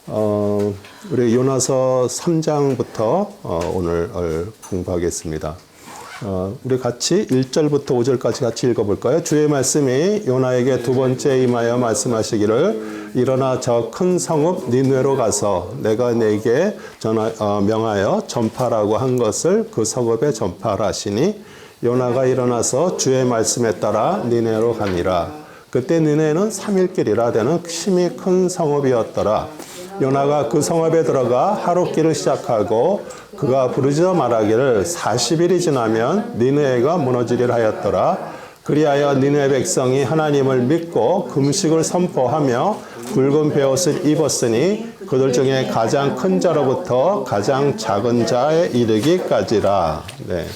우리 요나서 3장부터 오늘 공부하겠습니다. 우리 같이 1절부터 5절까지 같이 읽어볼까요? 주의 말씀이 요나에게 두 번째 임하여 말씀하시기를 일어나 저 큰 성읍 니느웨로 가서 내가 네게 명하여 전파라고 한 것을 그 성읍에 전파하라 하시니 요나가 일어나서 주의 말씀에 따라 니느웨로 가니라. 그때 니느웨는 3일길이라 되는 심히 큰 성읍이었더라. 요나가 그 성읍에 들어가 하룻길을 시작하고 그가 부르짖어 말하기를 40일이 지나면 니느웨가 무너지리라 하였더라. 그리하여 니느웨 백성이 하나님을 믿고 금식을 선포하며 굵은 베옷을 입었으니 그들 중에 가장 큰 자로부터 가장 작은 자에 이르기까지라. 네.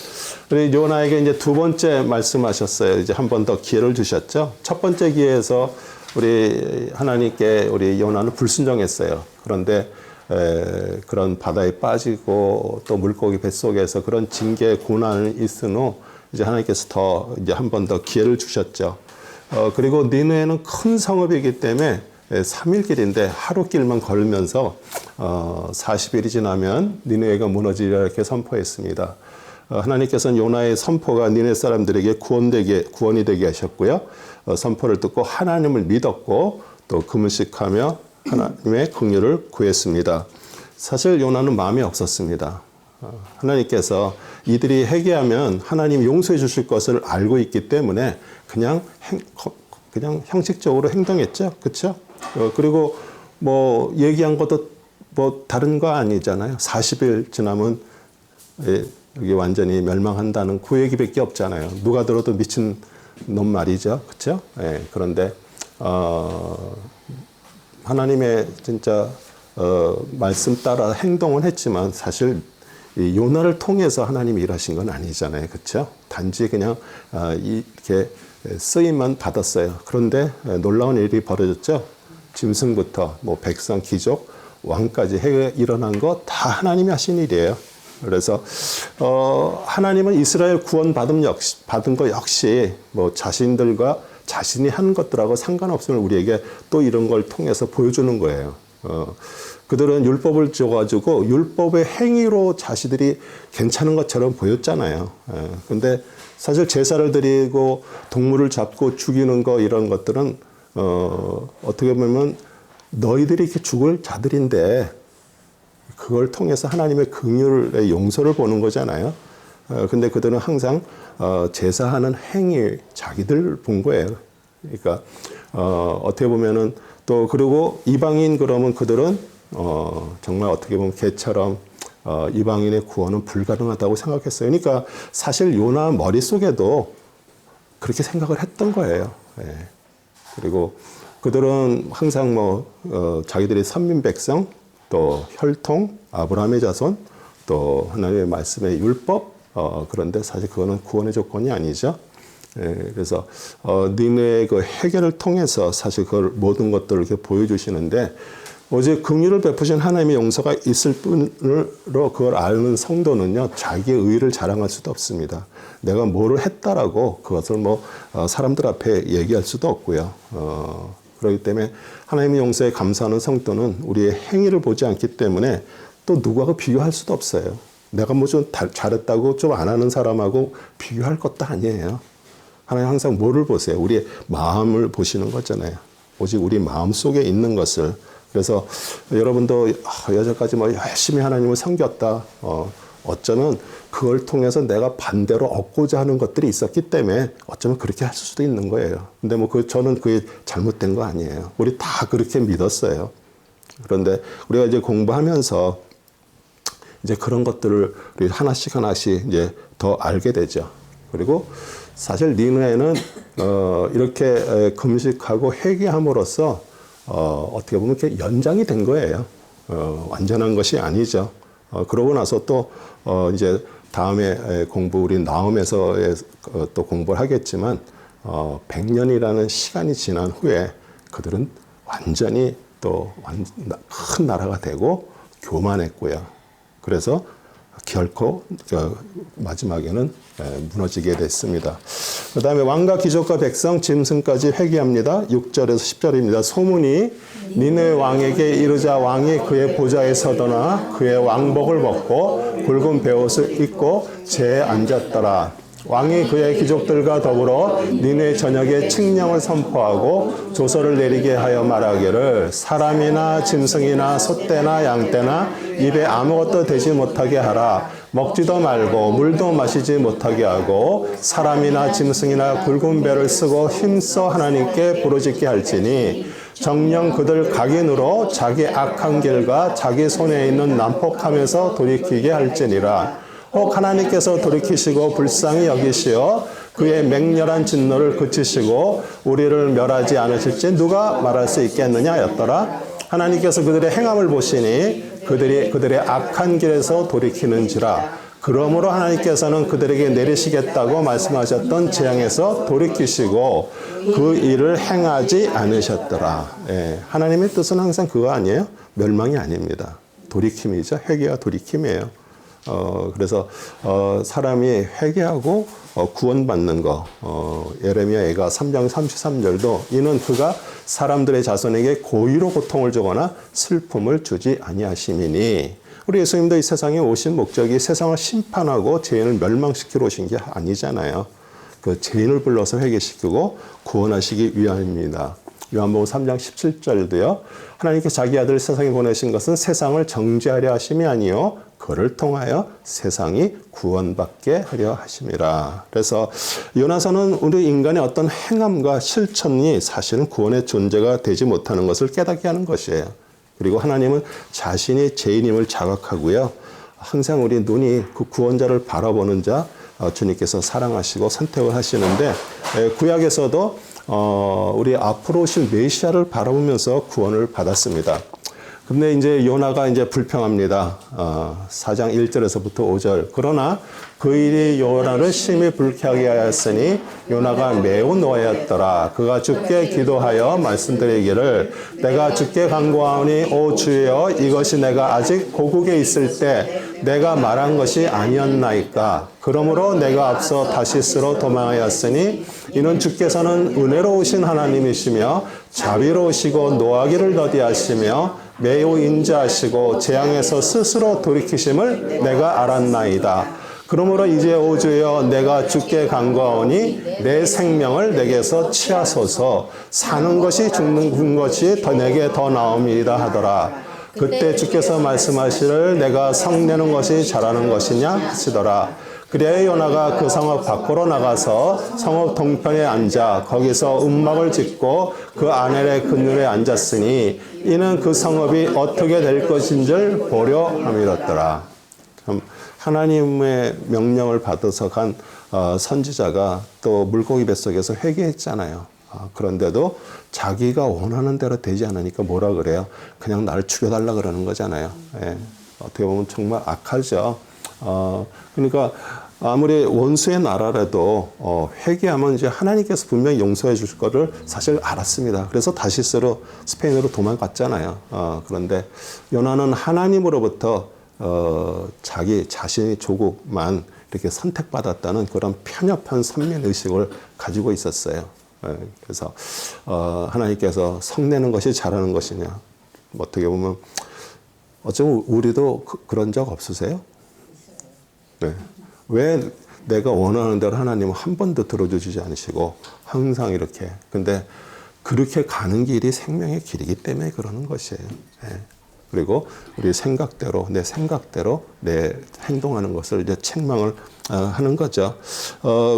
우리 요나에게 이제 두 번째 말씀하셨어요. 이제 한 번 더 기회를 주셨죠. 첫 번째 기회에서 우리 하나님께 우리 요나는 불순종했어요. 그런데 그런 바다에 빠지고 또 물고기 뱃속에서 그런 징계 고난을 있은 후 이제 하나님께서 더 이제 한 번 더 기회를 주셨죠. 그리고 니느웨는 큰 성읍이기 때문에 3일 길인데 하루 길만 걸으면서 40일이 지나면 니느웨가 무너지리라 이렇게 선포했습니다. 하나님께서는 요나의 선포가 니느웨 사람들에게 구원이 되게 하셨고요. 선포를 듣고 하나님을 믿었고 또 금식하며 하나님의 긍휼을 구했습니다. 사실 요나는 마음이 없었습니다. 하나님께서 이들이 회개하면 하나님 용서해 주실 것을 알고 있기 때문에 그냥 형식적으로 행동했죠. 그렇죠? 그리고 뭐 얘기한 것도 뭐 다른 거 아니잖아요. 40일 지나면 여기 완전히 멸망한다는 그 얘기밖에 없잖아요. 누가 들어도 미친 놈 말이죠. 그렇죠? 예, 그런데 하나님의 진짜 말씀 따라 행동은 했지만 사실 이 요나를 통해서 하나님이 일하신 건 아니잖아요. 그렇죠? 단지 그냥 이렇게 쓰임만 받았어요. 그런데 놀라운 일이 벌어졌죠. 짐승부터 뭐 백성, 귀족, 왕까지 일어난 거 다 하나님이 하신 일이에요. 그래서 하나님은 이스라엘 구원 받은 거 역시 뭐 자신이 한 것들하고 상관없음을 우리에게 또 이런 걸 통해서 보여주는 거예요. 그들은 율법을 줘가지고 율법의 행위로 자신들이 괜찮은 것처럼 보였잖아요. 근데 사실 제사를 드리고 동물을 잡고 죽이는 거 이런 것들은 어떻게 보면 너희들이 이렇게 죽을 자들인데 그걸 통해서 하나님의 긍휼의 용서를 보는 거잖아요. 근데 그들은 항상 제사하는 행위 자기들 본 거예요. 그러니까 어떻게 보면은 또 그리고 이방인 그러면 그들은 정말 어떻게 보면 개처럼 이방인의 구원은 불가능하다고 생각했어요. 그러니까 사실 요나 머릿속에도 그렇게 생각을 했던 거예요. 예. 그리고 그들은 항상 자기들이 선민 백성 또 혈통, 아브라함의 자손, 또 하나님의 말씀의 율법, 그런데 사실 그거는 구원의 조건이 아니죠. 예, 그래서 니느웨의 그 해결을 통해서 사실 그걸 모든 것들을 이렇게 보여주시는데 오직 긍휼을 베푸신 하나님의 용서가 있을 뿐으로 그걸 아는 성도는요 자기의 의를 자랑할 수도 없습니다. 내가 뭐를 했다라고 그것을 사람들 앞에 얘기할 수도 없고요. 그렇기 때문에 하나님의 용서에 감사하는 성도는 우리의 행위를 보지 않기 때문에 또 누구하고 비교할 수도 없어요. 내가 뭐 좀 잘했다고 좀 안 하는 사람하고 비교할 것도 아니에요. 하나님 항상 뭐를 보세요? 우리의 마음을 보시는 거잖아요. 오직 우리 마음 속에 있는 것을. 그래서 여러분도 여태까지 열심히 하나님을 섬겼다. 어쩌면 그걸 통해서 내가 반대로 얻고자 하는 것들이 있었기 때문에 어쩌면 그렇게 할 수도 있는 거예요. 근데 저는 그게 잘못된 거 아니에요. 우리 다 그렇게 믿었어요. 그런데 우리가 이제 공부하면서 이제 그런 것들을 우리 하나씩 이제 더 알게 되죠. 그리고 사실 니느웨는 이렇게 금식하고 회개함으로써 어떻게 보면 이렇게 연장이 된 거예요. 완전한 것이 아니죠. 그러고 나서 또 이제 다음에 우리 나홈에서 또 공부를 하겠지만 100년이라는 시간이 지난 후에 그들은 완전히 또 큰 나라가 되고 교만했고요. 그래서 결코 마지막에는 무너지게 됐습니다. 그 다음에 왕과 귀족과 백성, 짐승까지 회개합니다. 6절에서 10절입니다. 소문이 니네 왕에게 이르자 왕이 그의 보좌에 서더나 그의 왕복을 벗고 굵은 베옷을 입고 재에 앉았더라. 왕이 그의 귀족들과 더불어 니네 전역에 칙령을 선포하고 조서를 내리게 하여 말하기를 사람이나 짐승이나 소떼나 양떼나 입에 아무것도 대지 못하게 하라. 먹지도 말고 물도 마시지 못하게 하고 사람이나 짐승이나 굵은 배를 쓰고 힘써 하나님께 부르짖게 할지니 정녕 그들 각인으로 자기 악한 길과 자기 손에 있는 난폭함에서 돌이키게 할지니라. 혹 하나님께서 돌이키시고 불쌍히 여기시어 그의 맹렬한 진노를 그치시고 우리를 멸하지 않으실지 누가 말할 수 있겠느냐 였더라. 하나님께서 그들의 행함을 보시니 그들의 악한 길에서 돌이키는지라. 그러므로 하나님께서는 그들에게 내리시겠다고 말씀하셨던 재앙에서 돌이키시고 그 일을 행하지 않으셨더라. 하나님의 뜻은 항상 그거 아니에요? 멸망이 아닙니다. 돌이킴이죠. 회개와 돌이킴이에요. 그래서 사람이 회개하고 구원받는 거, 예레미야 애가 3장 33절도 이는 그가 사람들의 자손에게 고의로 고통을 주거나 슬픔을 주지 아니하심이니. 우리 예수님도 이 세상에 오신 목적이 세상을 심판하고 죄인을 멸망시키러 오신 게 아니잖아요. 그 죄인을 불러서 회개시키고 구원하시기 위함입니다. 요한복음 3장 17절도요. 하나님께 자기 아들을 세상에 보내신 것은 세상을 정죄하려 하심이 아니요 그를 통하여 세상이 구원받게 하려 하심이라. 그래서 요나서는 우리 인간의 어떤 행함과 실천이 사실은 구원의 존재가 되지 못하는 것을 깨닫게 하는 것이에요. 그리고 하나님은 자신이 죄인임을 자각하고요. 항상 우리 눈이 그 구원자를 바라보는 자 주님께서 사랑하시고 선택을 하시는데 구약에서도 우리 앞으로 오실 메시아를 바라보면서 구원을 받았습니다. 근데 이제 요나가 이제 불평합니다. 4장 1절에서부터 5절. 그러나 그 일이 요나를 심히 불쾌하게 하였으니 요나가 매우 노하였더라. 그가 주께 기도하여 말씀드리기를 내가 주께 간구하오니 오 주여 이것이 내가 아직 고국에 있을 때 내가 말한 것이 아니었나이까. 그러므로 내가 앞서 다시스로 도망하였으니 이는 주께서는 은혜로우신 하나님이시며 자비로우시고 노하기를 더디하시며 매우 인자하시고 재앙에서 스스로 돌이키심을 내가 알았나이다. 그러므로 이제 오 주여 내가 주께 간구하오니 내 생명을 내게서 취하소서. 사는 것이 죽는 것이 내게 더 나음이다 하더라. 그때 주께서 말씀하시를 내가 성내는 것이 잘하는 것이냐 하시더라. 그래야 요나가 그 성읍 밖으로 나가서 성읍 동편에 앉아 거기서 움막을 짓고 그 아넬의 그늘에 앉았으니 이는 그 성읍이 어떻게 될 것인 줄 보려 함이었더라. 하나님의 명령을 받아서 간 선지자가 또 물고기 뱃속에서 회개했잖아요. 그런데도 자기가 원하는 대로 되지 않으니까 뭐라 그래요? 그냥 나를 죽여달라 그러는 거잖아요. 어떻게 보면 정말 악하죠. 그러니까 아무리 원수의 나라라도 회개하면 이제 하나님께서 분명히 용서해 줄 거를 사실 알았습니다. 그래서 다시스로 스페인으로 도망갔잖아요. 그런데 요나는 하나님으로부터 자기 자신의 조국만 이렇게 선택받았다는 그런 편협한 선민의식을 가지고 있었어요. 그래서 하나님께서 성내는 것이 잘하는 것이냐. 어떻게 보면 어쩌면 우리도 그런 적 없으세요? 네. 왜 내가 원하는 대로 하나님은 한 번도 들어주지 않으시고 항상 이렇게. 근데 그렇게 가는 길이 생명의 길이기 때문에 그러는 것이에요. 그리고 우리 생각대로, 내 생각대로 내 행동하는 것을 이제 책망을 하는 거죠.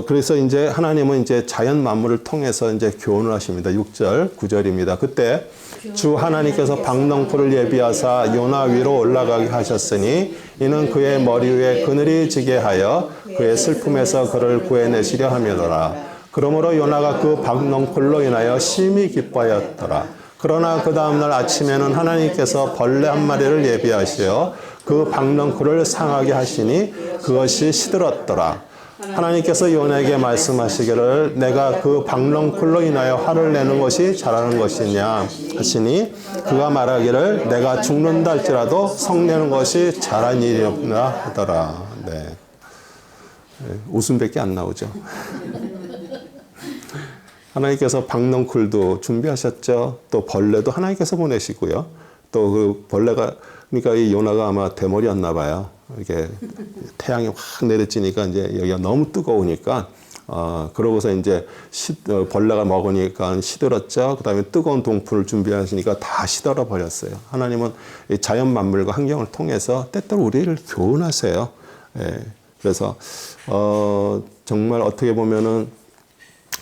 그래서 이제 하나님은 이제 자연 만물을 통해서 이제 교훈을 하십니다. 6절, 9절입니다. 그때 주 하나님께서 박넝쿨을 예비하사 요나 위로 올라가게 하셨으니 이는 그의 머리 위에 그늘이 지게 하여 그의 슬픔에서 그를 구해내시려 함이더라. 그러므로 요나가 그 박넝쿨로 인하여 심히 기뻐하였더라. 그러나 그 다음날 아침에는 하나님께서 벌레 한 마리를 예비하시어 그 박넝쿨을 상하게 하시니 그것이 시들었더라. 하나님께서 요나에게 말씀하시기를 내가 그 박넝쿨로 인하여 화를 내는 것이 잘하는 것이냐 하시니 그가 말하기를 내가 죽는다 할지라도 성내는 것이 잘한 일이었나 하더라. 네. 웃음밖에 안 나오죠. 하나님께서 박넝쿨도 준비하셨죠. 또 벌레도 하나님께서 보내시고요. 또 그 벌레가 그러니까 이 요나가 아마 대머리였나 봐요. 이게 태양이 확 내려지니까 이제 여기가 너무 뜨거우니까 그러고서 이제 벌레가 먹으니까 시들었죠. 그다음에 뜨거운 동풀을 준비하시니까 다 시들어 버렸어요. 하나님은 이 자연 만물과 환경을 통해서 때때로 우리를 교훈하세요. 예. 그래서 정말 어떻게 보면은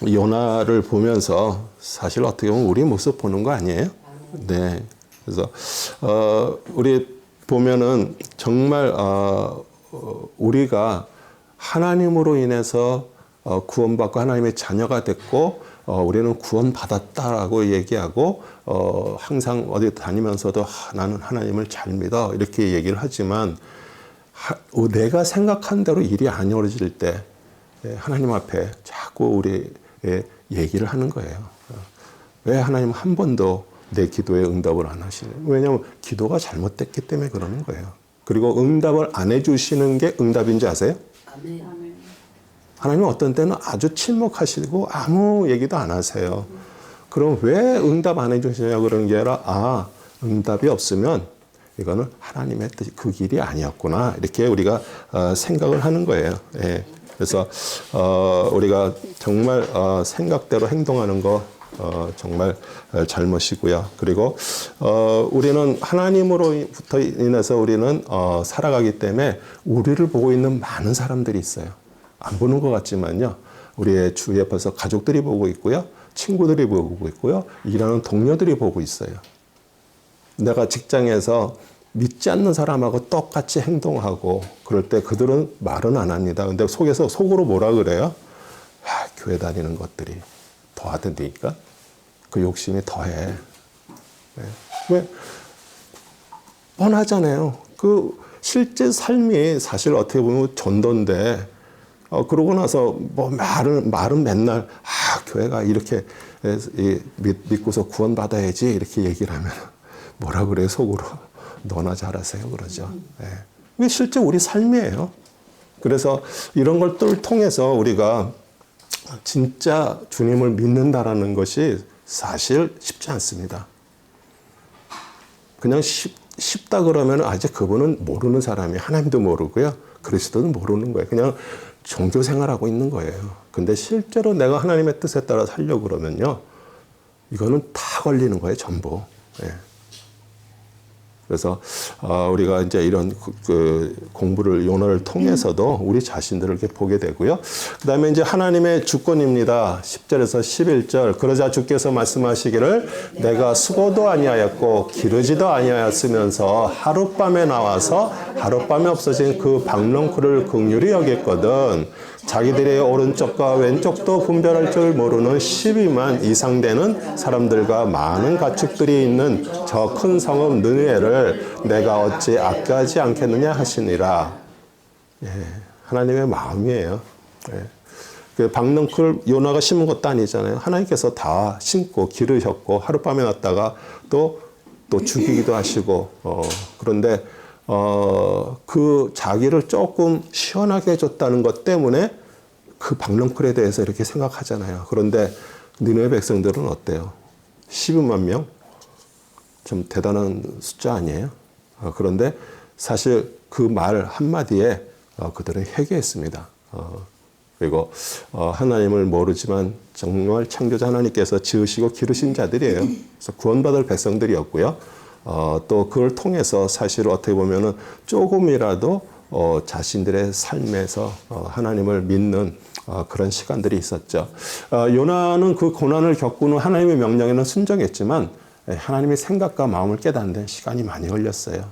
요나를 보면서 사실 어떻게 보면 우리 모습 보는 거 아니에요? 네. 그래서 우리 보면은 정말 우리가 하나님으로 인해서 구원받고 하나님의 자녀가 됐고 우리는 구원받았다라고 얘기하고 항상 어디 다니면서도 나는 하나님을 잘 믿어 이렇게 얘기를 하지만 내가 생각한 대로 일이 안 이루어질 때 하나님 앞에 자꾸 우리 얘기를 하는 거예요. 왜 하나님 한 번도 내 기도에 응답을 안 하시냐? 왜냐하면 기도가 잘못됐기 때문에 그러는 거예요. 그리고 응답을 안 해주시는 게 응답인지 아세요? 아멘. 하나님은 어떤 때는 아주 침묵하시고 아무 얘기도 안 하세요. 그럼 왜 응답 안 해주시냐 그러는 게 아니라 응답이 없으면 이거는 하나님의 뜻, 그 길이 아니었구나 이렇게 우리가 생각을 하는 거예요. 예. 그래서 우리가 정말 생각대로 행동하는 거 정말 잘못이고요. 그리고 우리는 하나님으로부터 인해서 우리는 살아가기 때문에 우리를 보고 있는 많은 사람들이 있어요. 안 보는 것 같지만요. 우리의 주위에 벌써 가족들이 보고 있고요. 친구들이 보고 있고요. 일하는 동료들이 보고 있어요. 내가 직장에서 믿지 않는 사람하고 똑같이 행동하고 그럴 때 그들은 말은 안 합니다. 근데 속으로 뭐라 그래요? 교회 다니는 것들이 더 하던데니까 그 욕심이 더해. 왜? 뻔하잖아요. 그 실제 삶이 사실 어떻게 보면 전도인데 그러고 나서 뭐 말은 맨날 교회가 이렇게 믿고서 구원받아야지 이렇게 얘기를 하면 뭐라 그래요 속으로? 너나 잘하세요 그러죠. 이게 실제 우리 삶이에요. 그래서 이런 것들을 통해서 우리가 진짜 주님을 믿는다라는 것이 사실 쉽지 않습니다. 그냥 쉽다 그러면 아직 그분은 모르는 사람이 하나님도 모르고요. 그리스도는 모르는 거예요. 그냥 종교 생활하고 있는 거예요. 근데 실제로 내가 하나님의 뜻에 따라 살려고 그러면요. 이거는 다 걸리는 거예요. 전부. 그래서 우리가 이제 이런 공부를 요나를 통해서도 우리 자신들을 이렇게 보게 되고요. 그다음에 이제 하나님의 주권입니다. 10절에서 11절. 그러자 주께서 말씀하시기를 내가 수고도 아니하였고 기르지도 아니하였으면서 하룻밤에 나와서 하룻밤에 없어진 그 박넝쿨을 긍휼히 여겼거든. 자기들의 오른쪽과 왼쪽도 분별할 줄 모르는 12만 이상 되는 사람들과 많은 가축들이 있는 저 큰 성읍 느느웨를 내가 어찌 아껴하지 않겠느냐 하시니라. 하나님의 마음이에요. 그 박넝쿨 요나가 심은 것도 아니잖아요. 하나님께서 다 심고 기르셨고 하룻밤에 놨다가 또 죽이기도 하시고 그런데 그 자기를 조금 시원하게 해줬다는 것 때문에 그 박넝쿨에 대해서 이렇게 생각하잖아요. 그런데 니느웨 백성들은 어때요? 12만 명? 좀 대단한 숫자 아니에요? 그런데 사실 그 말 한마디에 그들은 회개했습니다. 그리고 하나님을 모르지만 정말 창조자 하나님께서 지으시고 기르신 자들이에요. 그래서 구원받을 백성들이었고요. 또 그걸 통해서 사실 어떻게 보면은 조금이라도 자신들의 삶에서 하나님을 믿는 그런 시간들이 있었죠. 요나는 그 고난을 겪고는 하나님의 명령에는 순종했지만 하나님의 생각과 마음을 깨닫는 데 시간이 많이 걸렸어요.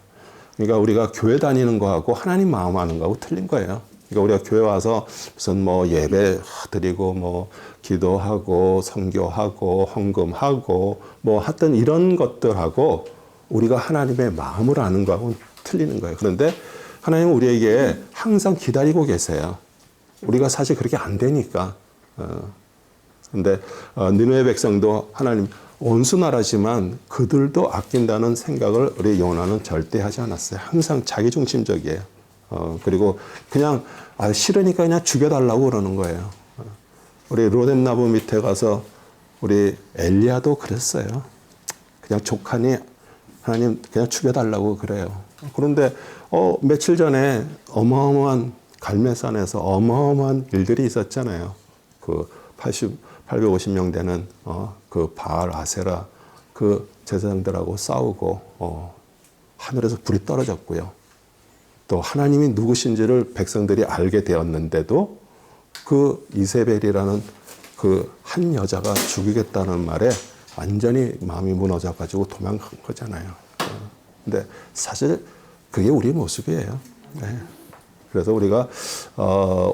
그러니까 우리가 교회 다니는 거하고 하나님 마음 아는 거하고 틀린 거예요. 그러니까 우리가 교회 와서 무슨 뭐 예배 드리고 뭐 기도하고 선교하고 헌금하고 뭐 하여튼 이런 것들하고 우리가 하나님의 마음을 아는 거하고는 틀리는 거예요. 그런데 하나님은 우리에게 항상 기다리고 계세요. 우리가 사실 그렇게 안 되니까. 근데 니느웨 백성도 하나님 온수나라지만 그들도 아낀다는 생각을 우리 요나는 절대 하지 않았어요. 항상 자기중심적이에요. 그리고 그냥 싫으니까 그냥 죽여달라고 그러는 거예요. 우리 로뎀나무 밑에 가서 우리 엘리야도 그랬어요. 그냥 족하니 하나님 그냥 죽여달라고 그래요. 그런데 며칠 전에 어마어마한 갈매산에서 어마어마한 일들이 있었잖아요. 그 850명 되는 그 바알 아세라 그 제사장들하고 싸우고 하늘에서 불이 떨어졌고요. 또 하나님이 누구신지를 백성들이 알게 되었는데도 그 이세벨이라는 그 한 여자가 죽이겠다는 말에 완전히 마음이 무너져 가지고 도망간 거잖아요. 근데 사실 그게 우리 모습이에요. 네. 그래서 우리가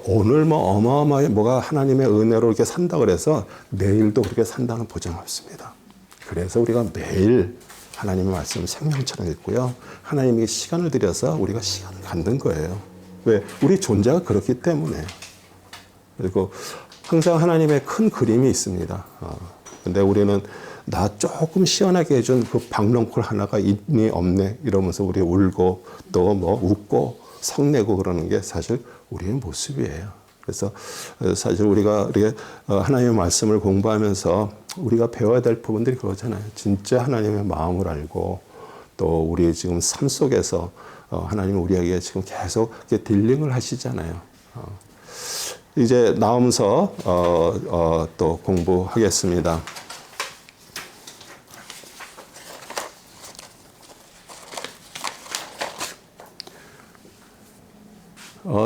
오늘 뭐 어마어마하게 뭐가 하나님의 은혜로 이렇게 산다 그래서 내일도 그렇게 산다는 보장 없습니다. 그래서 우리가 매일 하나님의 말씀을 생명처럼 읽고요. 하나님에게 시간을 들여서 우리가 시간을 갖는 거예요. 왜? 우리 존재가 그렇기 때문에. 그리고 항상 하나님의 큰 그림이 있습니다. 근데 우리는 나 조금 시원하게 해준 그 박넝쿨 하나가 있니 없네 이러면서 우리 울고 또 뭐 웃고 성내고 그러는 게 사실 우리의 모습이에요. 그래서 사실 우리가 이렇게 하나님의 말씀을 공부하면서 우리가 배워야 될 부분들이 그거잖아요. 진짜 하나님의 마음을 알고 또 우리 지금 삶 속에서 하나님은 우리에게 지금 계속 이렇게 딜링을 하시잖아요. 이제 나오면서 또 공부하겠습니다.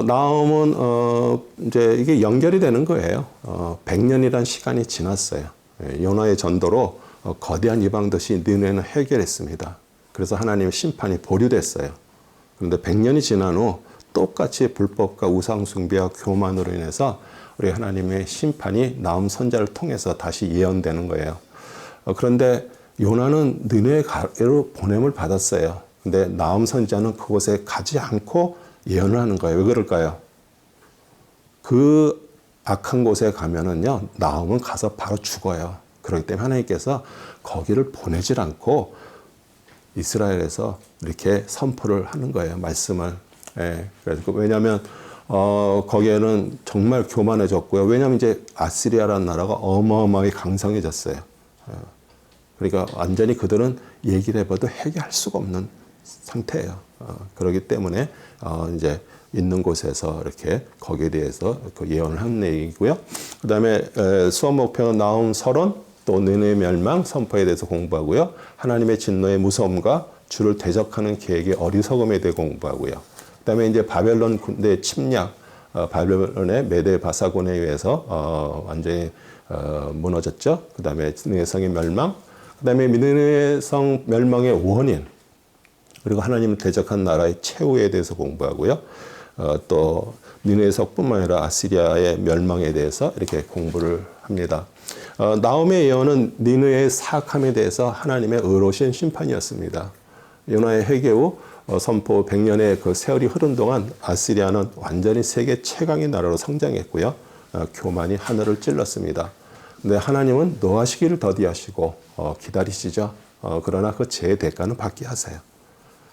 나음은 이제 이게 연결이 되는 거예요. 100년이란 시간이 지났어요. 요나의 전도로 거대한 이방도시 니느웨는 해결했습니다. 그래서 하나님의 심판이 보류됐어요. 그런데 100년이 지난 후 똑같이 불법과 우상숭배와 교만으로 인해서 우리 하나님의 심판이 나음 선자를 통해서 다시 예언되는 거예요. 그런데 요나는 니느웨로 보냄을 받았어요. 근데 나음 선자는 그곳에 가지 않고 예언을 하는 거예요. 왜 그럴까요? 그 악한 곳에 가면은요, 나음은 가서 바로 죽어요. 그렇기 때문에 하나님께서 거기를 보내질 않고 이스라엘에서 이렇게 선포를 하는 거예요. 말씀을. 예. 그래서 왜냐하면 거기에는 정말 교만해졌고요. 왜냐하면 이제 아시리아라는 나라가 어마어마하게 강성해졌어요. 그러니까 완전히 그들은 얘기를 해봐도 해결할 수가 없는 상태예요. 그렇기 때문에 이제 있는 곳에서 이렇게 거기에 대해서 그 예언을 한 얘기고요. 그 다음에 수업 목표는 나움 서론, 또 니느웨 멸망 선포에 대해서 공부하고요. 하나님의 진노의 무서움과 주를 대적하는 계획의 어리석음에 대해 공부하고요. 그 다음에 이제 바벨론 군대 침략, 바벨론의 메데 바사곤에 의해서 완전히 무너졌죠. 그 다음에 니느웨 성의 멸망, 그 다음에 니느웨 성 멸망의 원인, 그리고 하나님을 대적한 나라의 최후에 대해서 공부하고요. 또 니느웨 성뿐만 아니라 아시리아의 멸망에 대해서 이렇게 공부를 합니다. 나움의 예언은 니느웨의 사악함에 대해서 하나님의 의로우신 심판이었습니다. 요나의 회개 후 선포 100년의 그 세월이 흐른 동안 아시리아는 완전히 세계 최강의 나라로 성장했고요. 교만이 하늘을 찔렀습니다. 근데 하나님은 노하시기를 더디하시고 기다리시죠. 그러나 그 죄의 대가는 받게 하세요.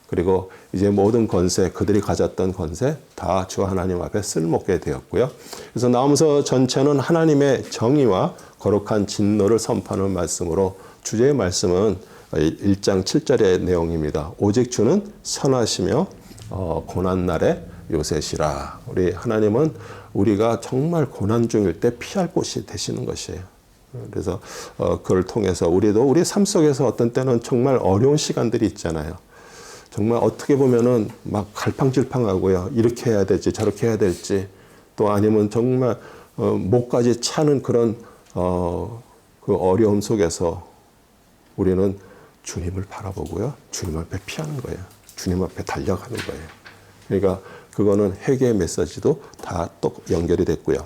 그리고 이제 모든 권세, 그들이 가졌던 권세 다 주 하나님 앞에 쓸모없게 되었고요. 그래서 나오면서 전체는 하나님의 정의와 거룩한 진노를 선포하는 말씀으로 주제의 말씀은 1장 7절의 내용입니다. 오직 주는 선하시며 고난날에 요새시라. 우리 하나님은 우리가 정말 고난 중일 때 피할 곳이 되시는 것이에요. 그래서 그걸 통해서 우리도 우리 삶 속에서 어떤 때는 정말 어려운 시간들이 있잖아요. 정말 어떻게 보면은 막 갈팡질팡하고요. 이렇게 해야 될지 저렇게 해야 될지 또 아니면 정말 목까지 차는 그런 그 어려움 속에서 우리는 주님을 바라보고요. 주님 앞에 피하는 거예요. 주님 앞에 달려가는 거예요. 그러니까 그거는 회개의 메시지도 다 또 연결이 됐고요.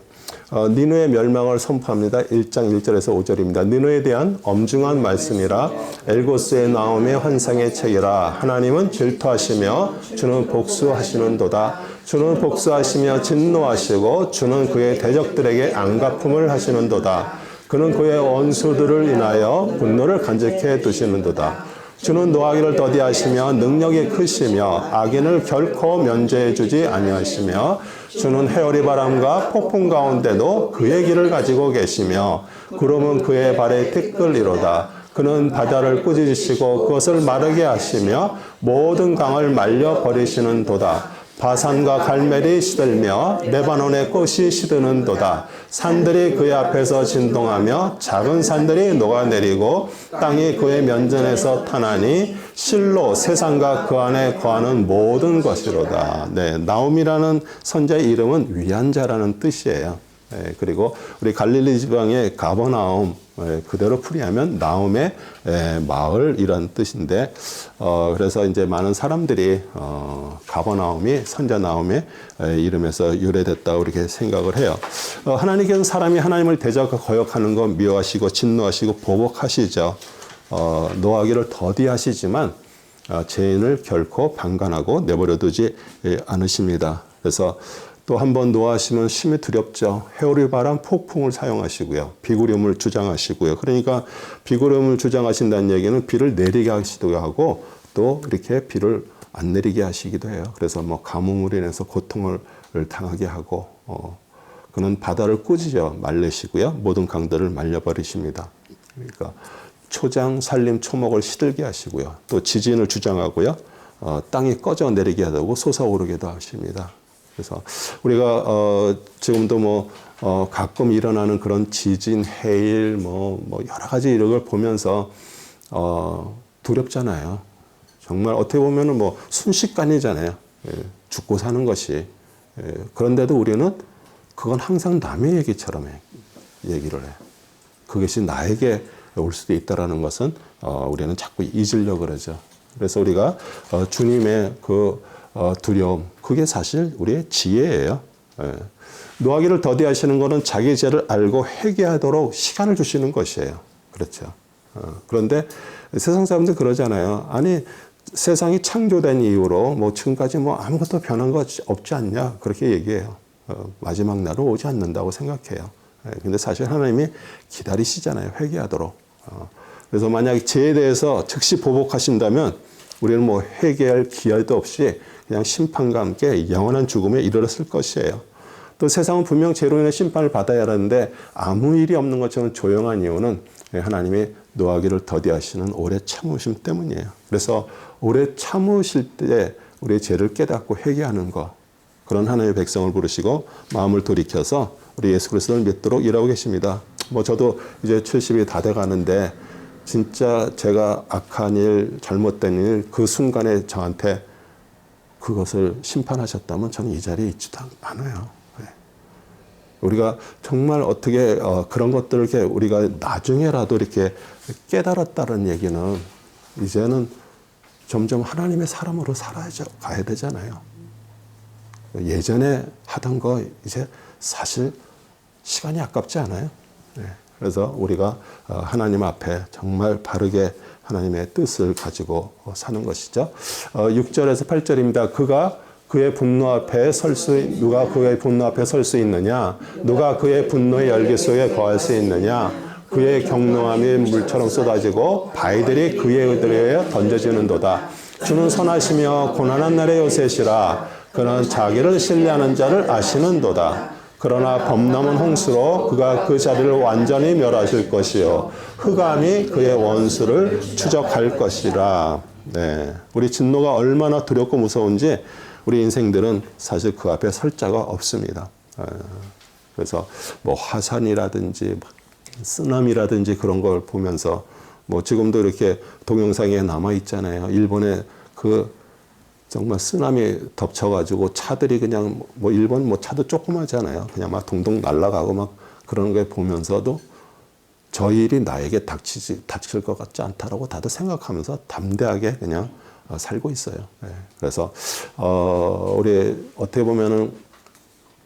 니느웨 멸망을 선포합니다. 1장 1절에서 5절입니다. 니느웨에 대한 엄중한 말씀이라 엘고스의 나옴의 환상의 책이라 하나님은 질투하시며 주는 복수하시는도다. 주는 복수하시며 진노하시고 주는 그의 대적들에게 안갚음을 하시는도다. 그는 그의 원수들을 인하여 분노를 간직해 두시는도다. 주는 노하기를 더디하시며 능력이 크시며 악인을 결코 면제해 주지 아니하시며 주는 해오리 바람과 폭풍 가운데도 그의 길을 가지고 계시며 구름은 그의 발에 티끌리로다. 그는 바다를 꾸짖으시고 그것을 마르게 하시며 모든 강을 말려 버리시는도다. 바산과 갈멜이 시들며 레바논의 꽃이 시드는도다. 산들이 그의 앞에서 진동하며 작은 산들이 녹아내리고 땅이 그의 면전에서 타나니 실로 세상과 그 안에 거하는 모든 것이로다. 네, 나움이라는 선자의 이름은 위한 자라는 뜻이에요. 네, 그리고 우리 갈릴리 지방의 가버나움, 그대로 풀이하면 나움의 마을 이런 뜻인데, 그래서 이제 많은 사람들이 가버나움이 선자 나움의 이름에서 유래됐다고 이렇게 생각을 해요. 하나님께서는 사람이 하나님을 대적하고 거역하는 거 미워하시고 진노하시고 보복하시죠. 노하기를 더디하시지만 죄인을 결코 방관하고 내버려두지 않으십니다. 그래서 또 한 번 노하시면 심히 두렵죠. 해오리 바람 폭풍을 사용하시고요. 비구름을 주장하시고요. 그러니까 비구름을 주장하신다는 얘기는 비를 내리게 하시기도 하고 또 이렇게 비를 안 내리게 하시기도 해요. 그래서 뭐 가뭄으로 인해서 고통을 당하게 하고 그는 바다를 꾸짖어 말리시고요. 모든 강들을 말려버리십니다. 그러니까 초장, 살림, 초목을 시들게 하시고요. 또 지진을 주장하고요. 땅이 꺼져 내리게 하고 솟아오르게도 하십니다. 그래서 우리가 지금도 가끔 일어나는 그런 지진, 해일, 여러 가지 이런 걸 보면서 두렵잖아요. 정말 어떻게 보면은 순식간이잖아요. 죽고 사는 것이. 그런데도 우리는 그건 항상 남의 얘기처럼 얘기를 해. 그것이 나에게 올 수도 있다라는 것은 우리는 자꾸 잊으려고 그러죠. 그래서 우리가 주님의 그 두려움, 그게 사실 우리의 지혜예요. 노하기를 더디하시는 것은 자기 죄를 알고 회개하도록 시간을 주시는 것이에요. 그렇죠. 그런데 세상 사람들 그러잖아요. 아니, 세상이 창조된 이후로 지금까지 아무것도 변한 것 없지 않냐, 그렇게 얘기해요. 마지막 날은 오지 않는다고 생각해요. 근데 사실 하나님이 기다리시잖아요. 회개하도록. 그래서 만약 죄에 대해서 즉시 보복하신다면 우리는 회개할 기회도 없이 그냥 심판과 함께 영원한 죽음에 이르렀을 것이에요. 또 세상은 분명 죄로 인해 심판을 받아야 하는데 아무 일이 없는 것처럼 조용한 이유는 하나님이 노하기를 더디하시는 오래 참으심 때문이에요. 그래서 오래 참으실 때 우리의 죄를 깨닫고 회개하는 것, 그런 하나님의 백성을 부르시고 마음을 돌이켜서 우리 예수 그리스도를 믿도록 일하고 계십니다. 저도 이제 70이 다 돼가는데 진짜 제가 악한 일, 잘못된 일, 그 순간에 저한테 그것을 심판하셨다면 저는 이 자리에 있지도 않아요. 우리가 정말 어떻게 그런 것들을 이렇게 우리가 나중에라도 이렇게 깨달았다는 얘기는 이제는 점점 하나님의 사람으로 살아가야 되잖아요. 예전에 하던 거 이제 사실 시간이 아깝지 않아요. 그래서 우리가 하나님 앞에 정말 바르게 하나님의 뜻을 가지고 사는 것이죠. 6절에서 8절입니다. 누가 그의 분노 앞에 설 수 있느냐? 누가 그의 분노의 열기 속에 거할 수 있느냐? 그의 경노함이 물처럼 쏟아지고 바위들이 그의 의들에 던져지는도다. 주는 선하시며 고난한 날의 요새시라. 그는 자기를 신뢰하는 자를 아시는도다. 그러나 범람은 홍수로 그가 그 자리를 완전히 멸하실 것이요 흑암이 그의 원수를 추적할 것이라. 네, 우리 진노가 얼마나 두렵고 무서운지 우리 인생들은 사실 그 앞에 설 자가 없습니다. 그래서 화산이라든지 쓰나미라든지 그런 걸 보면서 지금도 이렇게 동영상에 남아 있잖아요. 일본에 정말 쓰나미 덮쳐가지고 차들이 그냥 일본 차도 조그마잖아요. 그냥 막 동동 날아가고 막 그런 걸 보면서도 저 일이 나에게 닥칠 것 같지 않다라고 다들 생각하면서 담대하게 그냥 살고 있어요. 그래서 우리 어떻게 보면은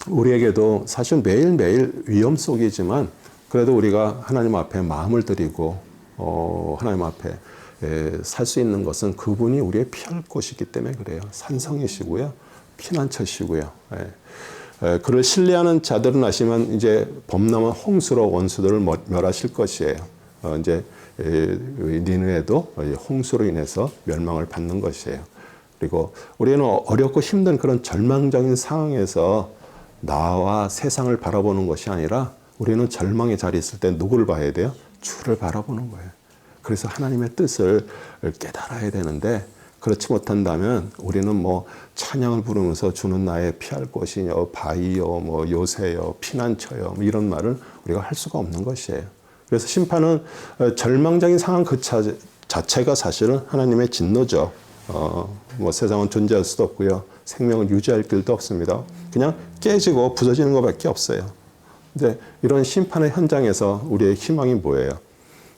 우리에게도 사실 매일매일 위험 속이지만 그래도 우리가 하나님 앞에 마음을 드리고 하나님 앞에 살 수 있는 것은 그분이 우리의 피할 곳이기 때문에 그래요. 산성이시고요. 피난처시고요. 그를 신뢰하는 자들은 아시면 이제 범람한 홍수로 원수들을 멸하실 것이에요. 이제 니느웨도 홍수로 인해서 멸망을 받는 것이에요. 그리고 우리는 어렵고 힘든 그런 절망적인 상황에서 나와 세상을 바라보는 것이 아니라 우리는 절망의 자리에 있을 때 누구를 봐야 돼요? 주를 바라보는 거예요. 그래서 하나님의 뜻을 깨달아야 되는데 그렇지 못한다면 우리는 뭐 찬양을 부르면서 주는 나의 피할 곳이요, 바위요, 뭐 요새요, 피난처요, 뭐 이런 말을 우리가 할 수가 없는 것이에요. 그래서 심판은 절망적인 상황 그 자체가 사실은 하나님의 진노죠. 뭐 세상은 존재할 수도 없고요. 생명을 유지할 길도 없습니다. 그냥 깨지고 부서지는 것밖에 없어요. 근데 이런 심판의 현장에서 우리의 희망이 뭐예요?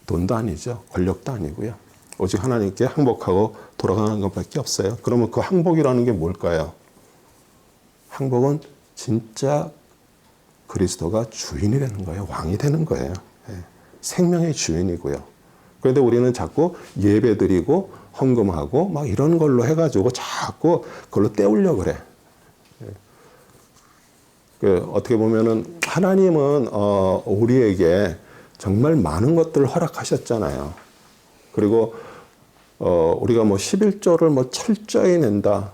돈도 아니죠. 권력도 아니고요. 오직 하나님께 항복하고 돌아가는 것밖에 없어요. 그러면 그 항복이라는 게 뭘까요? 항복은 진짜 그리스도가 주인이 되는 거예요. 왕이 되는 거예요. 생명의 주인이고요. 그런데 우리는 자꾸 예배드리고 헌금하고 막 이런 걸로 해가지고 자꾸 그걸로 때우려고 그래. 어떻게 보면은 하나님은 우리에게 정말 많은 것들을 허락하셨잖아요. 그리고 우리가 뭐 11조를 뭐 철저히 낸다.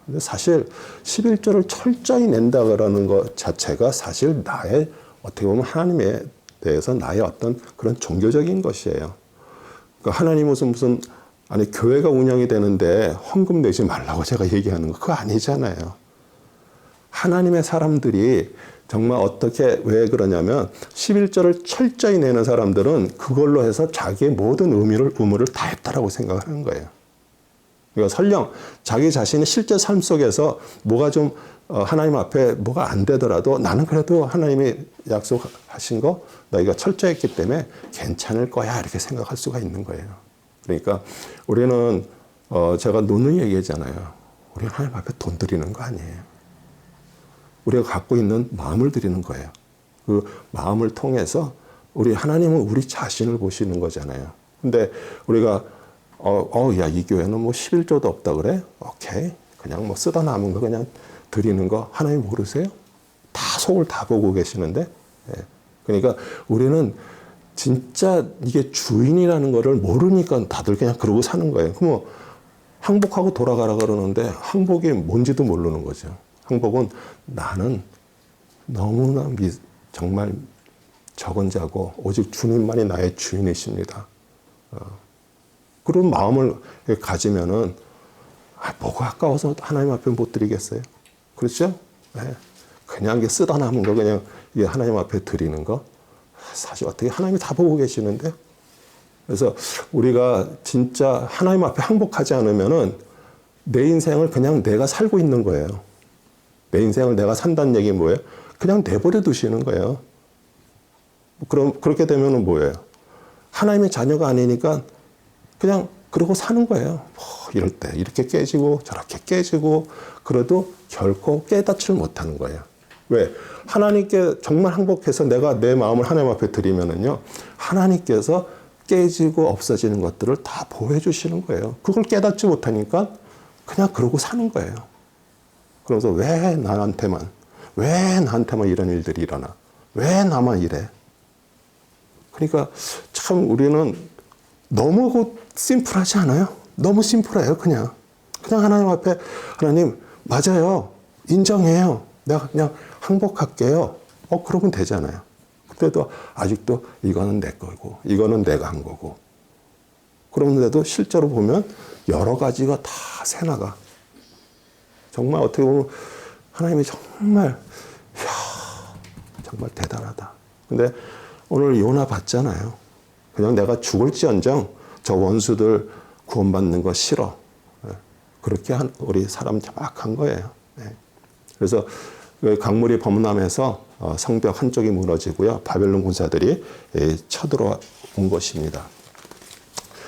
근데 사실 11조를 철저히 낸다 그러는 것 자체가 사실 나의 어떻게 보면 하나님에 대해서 나의 어떤 그런 종교적인 것이에요. 그러니까 하나님은 무슨 아니 교회가 운영이 되는데 헌금 내지 말라고 제가 얘기하는 거 그거 아니잖아요. 하나님의 사람들이 정말 어떻게 왜 그러냐면 11조를 철저히 내는 사람들은 그걸로 해서 자기의 모든 의무를 다 했다라고 생각하는 거예요. 그러니까 설령 자기 자신의 실제 삶 속에서 뭐가 좀 하나님 앞에 뭐가 안 되더라도 나는 그래도 하나님이 약속하신 거 너희가 철저히 했기 때문에 괜찮을 거야 이렇게 생각할 수가 있는 거예요. 그러니까 우리는 제가 누누이 얘기하잖아요. 우리 하나님 앞에 돈 드리는 거 아니에요. 우리가 갖고 있는 마음을 드리는 거예요. 그 마음을 통해서 우리 하나님은 우리 자신을 보시는 거잖아요. 근데 우리가 야, 이 교회는 뭐 11조도 없다 그래? 오케이. 그냥 뭐 쓰다 남은 거 그냥 드리는 거 하나님 모르세요? 다 속을 다 보고 계시는데. 그러니까 우리는 진짜 이게 주인이라는 거를 모르니까 다들 그냥 그러고 사는 거예요. 그럼 항복하고 돌아가라 그러는데 항복이 뭔지도 모르는 거죠. 항복은 나는 너무나 정말 적은 자고 오직 주님만이 나의 주인이십니다. 그런 마음을 가지면은 뭐가 아까워서 하나님 앞에 못 드리겠어요? 그렇죠? 네. 그냥 쓰다 남은 거 그냥 하나님 앞에 드리는 거 사실 어떻게 하나님이 다 보고 계시는데 그래서 우리가 진짜 하나님 앞에 항복하지 않으면은 내 인생을 그냥 내가 살고 있는 거예요. 내 인생을 내가 산다는 얘기는 뭐예요? 그냥 내버려 두시는 거예요. 그럼 그렇게 되면은 뭐예요? 하나님의 자녀가 아니니까 그냥 그러고 사는 거예요. 이럴 때 이렇게 깨지고 저렇게 깨지고 그래도 결코 깨닫지를 못하는 거예요. 왜? 하나님께 정말 항복해서 내가 내 마음을 하나님 앞에 드리면은요, 하나님께서 깨지고 없어지는 것들을 다 보호해 주시는 거예요. 그걸 깨닫지 못하니까 그냥 그러고 사는 거예요. 그래서 왜 나한테만 이런 일들이 일어나? 왜 나만 이래? 그러니까 참 우리는 너무 심플하지 않아요? 너무 심플해요, 그냥. 그냥 하나님 앞에, 하나님, 맞아요. 인정해요. 내가 그냥 항복할게요. 그러면 되잖아요. 그래도 아직도 이거는 내 거고, 이거는 내가 한 거고. 그런데도 실제로 보면 여러 가지가 다 새나가. 정말 어떻게 보면 하나님이 정말 대단하다. 근데 오늘 요나 봤잖아요. 그냥 내가 죽을지언정 저 원수들 구원받는 거 싫어. 그렇게 한 우리 사람 정확한 거예요. 그래서 강물이 범람해서 성벽 한쪽이 무너지고요. 바벨론 군사들이 쳐들어온 것입니다.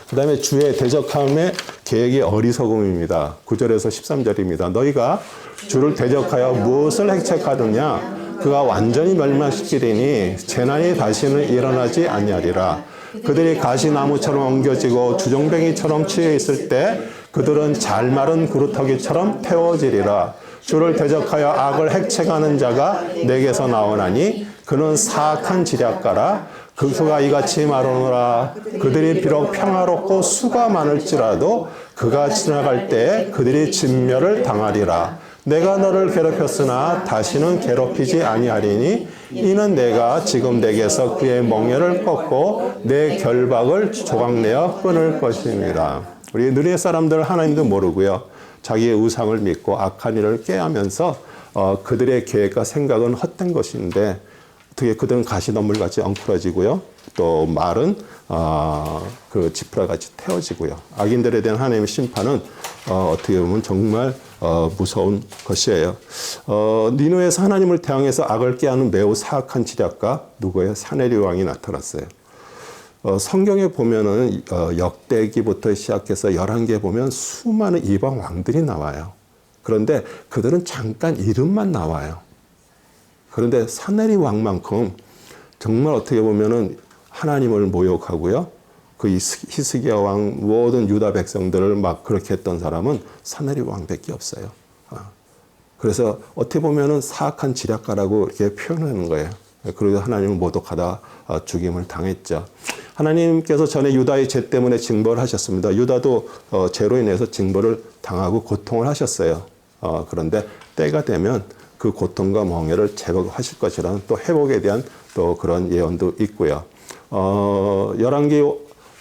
그 다음에 주의 대적함의 계획이 어리석음입니다. 9절에서 13절입니다. 너희가 주를 대적하여 무엇을 핵책하느냐? 그가 완전히 멸망시키리니 재난이 다시는 일어나지 아니하리라. 그들이 가시나무처럼 엉겨지고 주종뱅이처럼 치여 있을 때 그들은 잘 마른 그루터기처럼 태워지리라. 주를 대적하여 악을 핵책하는 자가 내게서 나오나니 그는 사악한 지략가라. 그가 이같이 말하노라. 그들이 비록 평화롭고 수가 많을지라도 그가 지나갈 때에 그들이 진멸을 당하리라. 내가 너를 괴롭혔으나 다시는 괴롭히지 아니하리니 이는 내가 지금 내게서 그의 멍에를 꺾고 내 결박을 조각내어 끊을 것입니다. 우리 느리의 사람들 하나님도 모르고요. 자기의 우상을 믿고 악한 일을 꾀하면서 그들의 계획과 생각은 헛된 것인데 어떻게 그들은 가시덤불같이 엉클어지고요. 또 말은 그 지푸라같이 태워지고요. 악인들에 대한 하나님의 심판은 어떻게 보면 정말 무서운 것이에요. 니누에서 하나님을 대항해서 악을 꾀하는 매우 사악한 지략가 누구예요? 사네리 왕이 나타났어요. 성경에 보면은 역대기부터 시작해서 11개 보면 수많은 이방 왕들이 나와요. 그런데 그들은 잠깐 이름만 나와요. 그런데 사네리 왕만큼 정말 어떻게 보면은 하나님을 모욕하고요. 그 히스기야 왕 모든 유다 백성들을 막 그렇게 했던 사람은 사네리 왕밖에 없어요. 그래서 어떻게 보면은 사악한 지략가라고 이렇게 표현하는 거예요. 그리고 하나님을 모독하다 죽임을 당했죠. 하나님께서 전에 유다의 죄 때문에 징벌을 하셨습니다. 유다도 죄로 인해서 징벌을 당하고 고통을 하셨어요. 그런데 때가 되면 그 고통과 멍에를 제거하실 것이라는 또 회복에 대한 또 그런 예언도 있고요. 열왕기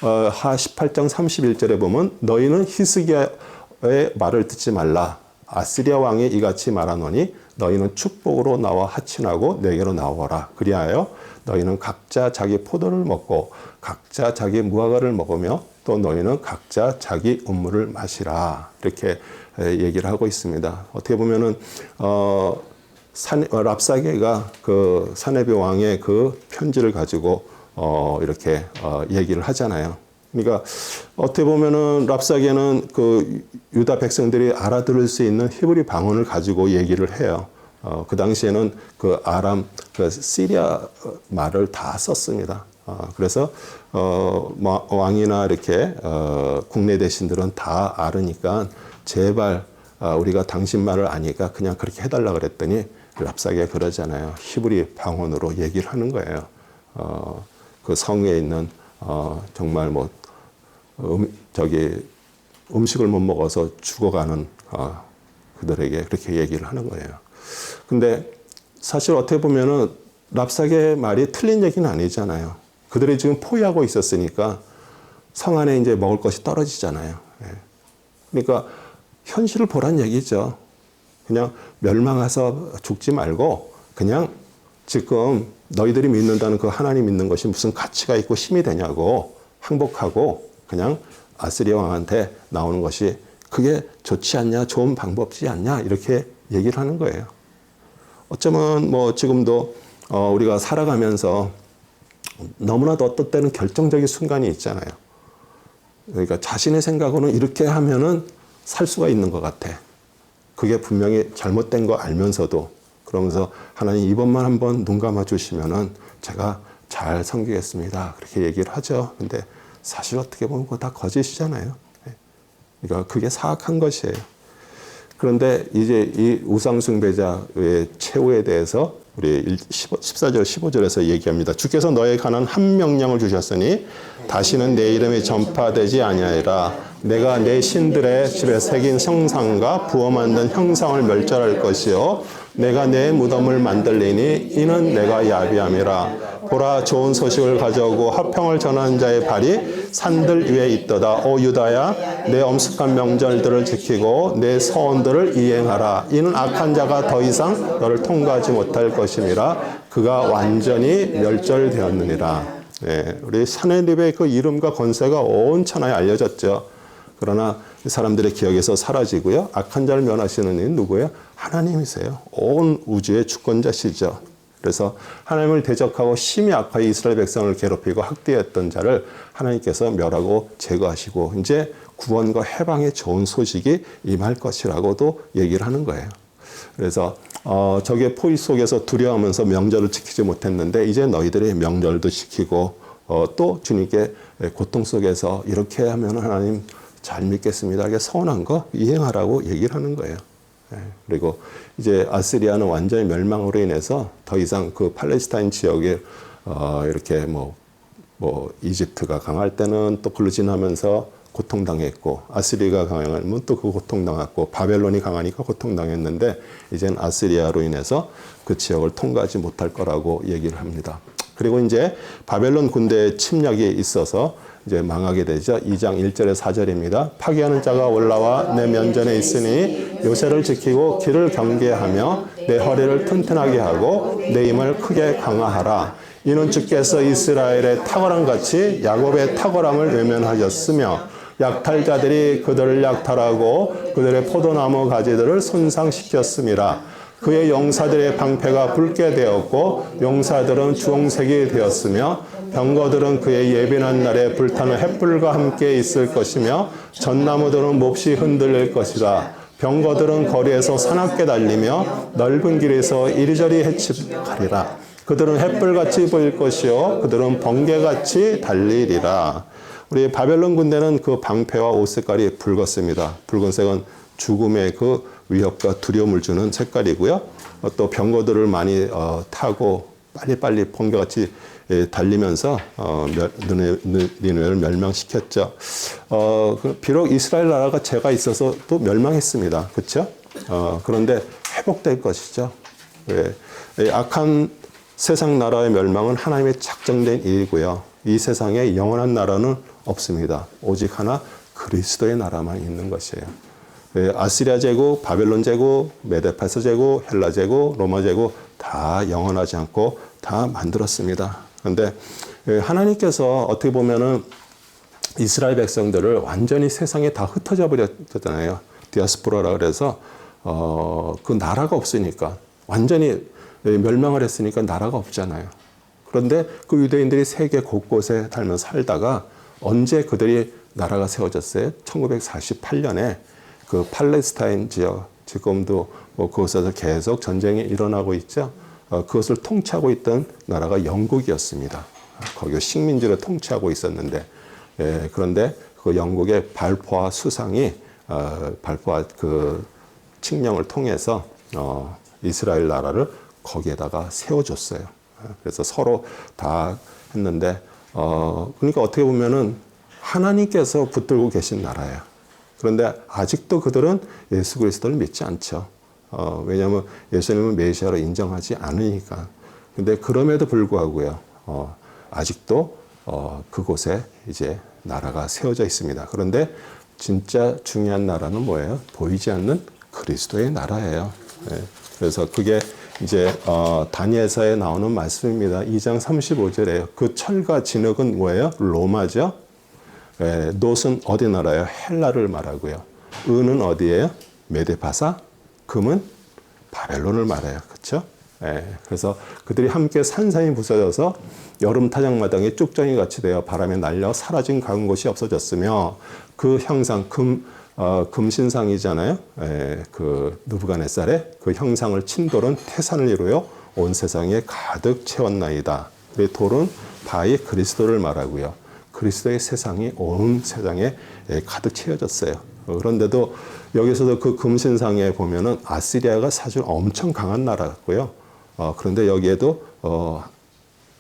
하 18장 31절에 보면 너희는 히스기야의 말을 듣지 말라. 아스리야 왕이 이같이 말하노니 너희는 축복으로 나와 하친하고 내게로 나오라. 그리하여 너희는 각자 자기 포도를 먹고 각자 자기 무화과를 먹으며 또 너희는 각자 자기 음물을 마시라. 이렇게 얘기를 하고 있습니다. 어떻게 보면은 랍사게가 그 사네비 왕의 그 편지를 가지고 이렇게 얘기를 하잖아요. 그러니까 어떻게 보면은 랍사게는 그 유다 백성들이 알아들을 수 있는 히브리 방언을 가지고 얘기를 해요. 그 당시에는 그 아람, 그 시리아 말을 다 썼습니다. 그래서 왕이나 이렇게 국내 대신들은 다 알으니까 제발 우리가 당신 말을 아니까 그냥 그렇게 해달라 그랬더니 랍사게가 그러잖아요. 히브리 방언으로 얘기를 하는 거예요. 그 성에 있는 정말 뭐 음식을 못 먹어서 죽어가는 그들에게 그렇게 얘기를 하는 거예요. 근데 사실 어떻게 보면은 랍사게의 말이 틀린 얘기는 아니잖아요. 그들이 지금 포위하고 있었으니까 성 안에 이제 먹을 것이 떨어지잖아요. 그러니까 현실을 보란 얘기죠. 그냥 멸망해서 죽지 말고 그냥 지금 너희들이 믿는다는 그 하나님 믿는 것이 무슨 가치가 있고 힘이 되냐고 항복하고 그냥 아스리야 왕한테 나오는 것이 그게 좋지 않냐, 좋은 방법이지 않냐 이렇게 얘기를 하는 거예요. 어쩌면 뭐 지금도 우리가 살아가면서 너무나도 어떤 때는 결정적인 순간이 있잖아요. 그러니까 자신의 생각으로는 이렇게 하면은 살 수가 있는 것 같아. 그게 분명히 잘못된 거 알면서도 그러면서 하나님 이번만 한번 눈 감아 주시면은 제가 잘 섬기겠습니다. 그렇게 얘기를 하죠. 근데 사실 어떻게 보면 그거 다 거짓이잖아요. 그러니까 그게 사악한 것이에요. 그런데 이제 이 우상숭배자의 최후에 대해서 우리 14절 15절에서 얘기합니다. 주께서 너에 관한 한 명령을 주셨으니 다시는 내 이름이 전파되지 아니하리라. 내가 내 신들의 집에 새긴 성상과 부어 만든 형상을 멸절할 것이요 내가 내 무덤을 만들리니 이는 내가 야비함이라. 보라 좋은 소식을 가져오고 화평을 전하는 자의 발이 산들 위에 있도다. 오 유다야 내 엄숙한 명절들을 지키고 내 서원들을 이행하라. 이는 악한 자가 더 이상 너를 통과하지 못할 것임이라. 그가 완전히 멸절되었느니라. 네, 우리 사네립의 그 이름과 권세가 온 천하에 알려졌죠. 그러나 사람들의 기억에서 사라지고요. 악한 자를 면하시는 이는 누구예요? 하나님이세요. 온 우주의 주권자시죠. 그래서 하나님을 대적하고 심히 악하여 이스라엘 백성을 괴롭히고 학대했던 자를 하나님께서 멸하고 제거하시고 이제 구원과 해방의 좋은 소식이 임할 것이라고도 얘기를 하는 거예요. 그래서 적의 포위 속에서 두려워하면서 명절을 지키지 못했는데 이제 너희들이 명절도 지키고 또 주님께 고통 속에서 이렇게 하면 하나님 잘 믿겠습니다. 이게 서운한 거 이행하라고 얘기를 하는 거예요. 그리고 이제 아시리아는 완전히 멸망으로 인해서 더 이상 그 팔레스타인 지역에 이렇게 뭐 이집트가 강할 때는 또 글로 지나면서 고통당했고, 아시리아가 강하면 또 그 고통당했고, 바벨론이 강하니까 고통당했는데, 이젠 아시리아로 인해서 그 지역을 통과하지 못할 거라고 얘기를 합니다. 그리고 이제 바벨론 군대의 침략이 있어서 이제 망하게 되죠. 2장 1절에 4절입니다. 파괴하는 자가 올라와 내 면전에 있으니 요새를 지키고 길을 경계하며 내 허리를 튼튼하게 하고 내 힘을 크게 강화하라. 이는 주께서 이스라엘의 탁월함 같이 야곱의 탁월함을 외면하셨으며 약탈자들이 그들을 약탈하고 그들의 포도나무 가지들을 손상시켰음이라. 그의 용사들의 방패가 붉게 되었고 용사들은 주홍색이 되었으며 병거들은 그의 예비한 날에 불타는 햇불과 함께 있을 것이며 전나무들은 몹시 흔들릴 것이다. 병거들은 거리에서 사납게 달리며 넓은 길에서 이리저리 헤치가리라. 그들은 햇불같이 보일 것이요 그들은 번개같이 달리리라. 우리 바벨론 군대는 그 방패와 옷 색깔이 붉었습니다. 붉은색은 죽음의 그 위협과 두려움을 주는 색깔이고요. 또 병거들을 많이 타고 빨리빨리 번개같이 달리면서 니느웨를 멸망시켰죠. 비록 이스라엘 나라가 죄가 있어서 또 멸망했습니다. 그렇죠? 그런데 회복될 것이죠. 악한 세상 나라의 멸망은 하나님의 작정된 일이고요. 이 세상에 영원한 나라는 없습니다. 오직 하나 그리스도의 나라만 있는 것이에요. 아시리아 제국, 바벨론 제국, 메데파스 제국, 헬라 제국, 로마 제국 다 영원하지 않고 다 만들었습니다. 그런데 하나님께서 어떻게 보면은 이스라엘 백성들을 완전히 세상에 다 흩어져 버렸잖아요. 디아스포라라 그래서 그 나라가 없으니까 완전히 멸망을 했으니까 나라가 없잖아요. 그런데 그 유대인들이 세계 곳곳에 살다가 언제 그들이 나라가 세워졌어요? 1948년에 그 팔레스타인 지역, 지금도 그곳에서 계속 전쟁이 일어나고 있죠. 그것을 통치하고 있던 나라가 영국이었습니다. 거기 식민지를 통치하고 있었는데, 그런데 그 영국의 발포와 수상이 발포와 그 칙령을 통해서 이스라엘 나라를 거기에다가 세워줬어요. 그래서 서로 다 했는데, 그러니까 어떻게 보면은 하나님께서 붙들고 계신 나라예요. 그런데 아직도 그들은 예수 그리스도를 믿지 않죠. 왜냐하면 예수님은 메시아로 인정하지 않으니까. 근데 그럼에도 불구하고요, 아직도 그곳에 이제 나라가 세워져 있습니다. 그런데 진짜 중요한 나라는 뭐예요? 보이지 않는 그리스도의 나라예요. 그래서 그게 이제 다니엘서에 나오는 말씀입니다. 2장 35절에요. 그 철과 진흙은 뭐예요? 로마죠. 놋은 어디 나라예요? 헬라를 말하고요. 은은 어디예요? 메데파사. 금은 바벨론을 말해요. 그렇죠? 그래서 그들이 함께 산산이 부서져서 여름 타작마당에 쭉정이 같이 되어 바람에 날려 사라진 가은 곳이 없어졌으며 그 형상 금신상이잖아요. 그 느부갓네살의 그 형상을 친 돌은 태산을 이루어 온 세상에 가득 채웠나이다. 그 돌은 바위 그리스도를 말하고요. 그리스도의 세상이 온 세상에 가득 채워졌어요. 그런데도 여기서도 그 금신상에 보면은 아시리아가 사실 엄청 강한 나라였고요. 그런데 여기에도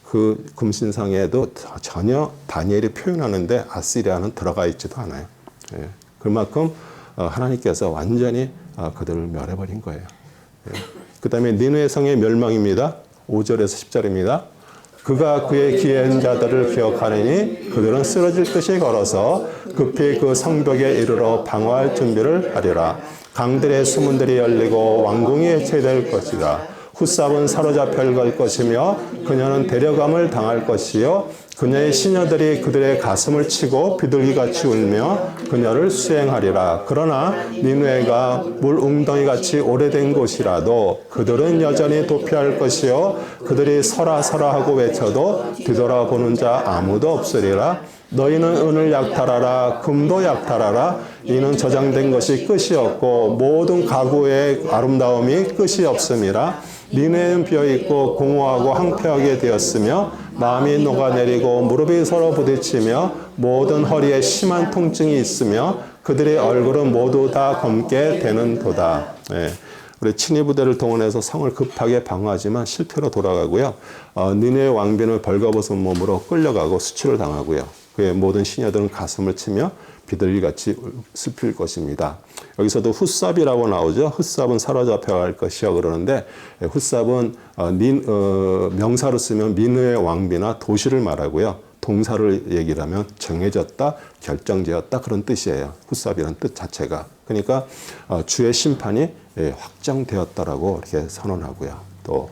그 금신상에도 전혀 다니엘이 표현하는데 아시리아는 들어가 있지도 않아요. 그만큼 하나님께서 완전히 그들을 멸해버린 거예요. 그 다음에 니느웨 성의 멸망입니다. 5절에서 10절입니다. 그가 그의 기회한 자들을 기억하느니 그들은 쓰러질 듯이 걸어서 급히 그 성벽에 이르러 방어할 준비를 하리라. 강들의 수문들이 열리고 왕궁이 해체될 것이다. 훗삽은 사로잡혀 갈 것이며 그녀는 데려감을 당할 것이요 그녀의 시녀들이 그들의 가슴을 치고 비둘기같이 울며 그녀를 수행하리라. 그러나 니느웨가 물 웅덩이같이 오래된 곳이라도 그들은 여전히 도피할 것이요 그들이 서라 서라 하고 외쳐도 뒤돌아보는 자 아무도 없으리라. 너희는 은을 약탈하라 금도 약탈하라. 이는 저장된 것이 끝이 없고 모든 가구의 아름다움이 끝이 없음이라. 니네는 비어있고 공허하고 황폐하게 되었으며 마음이 녹아내리고 무릎이 서로 부딪히며 모든 허리에 심한 통증이 있으며 그들의 얼굴은 모두 다 검게 되는 도다. 예. 우리 친위 부대를 동원해서 성을 급하게 방어하지만 실패로 돌아가고요. 니느웨 왕비는 벌거벗은 몸으로 끌려가고 수치를 당하고요. 그의 모든 시녀들은 가슴을 치며 비둘기같이 슬플 것입니다. 여기서도 훗삽이라고 나오죠. 훗삽은 사로잡혀 갈 것이요 그러는데 훗삽은 명사로 쓰면 니느웨 왕비나 도시를 말하고요. 동사를 얘기를 하면 정해졌다, 결정되었다 그런 뜻이에요. 훗삽이라는 뜻 자체가. 그러니까 주의 심판이 확정되었다라고 이렇게 선언하고요. 또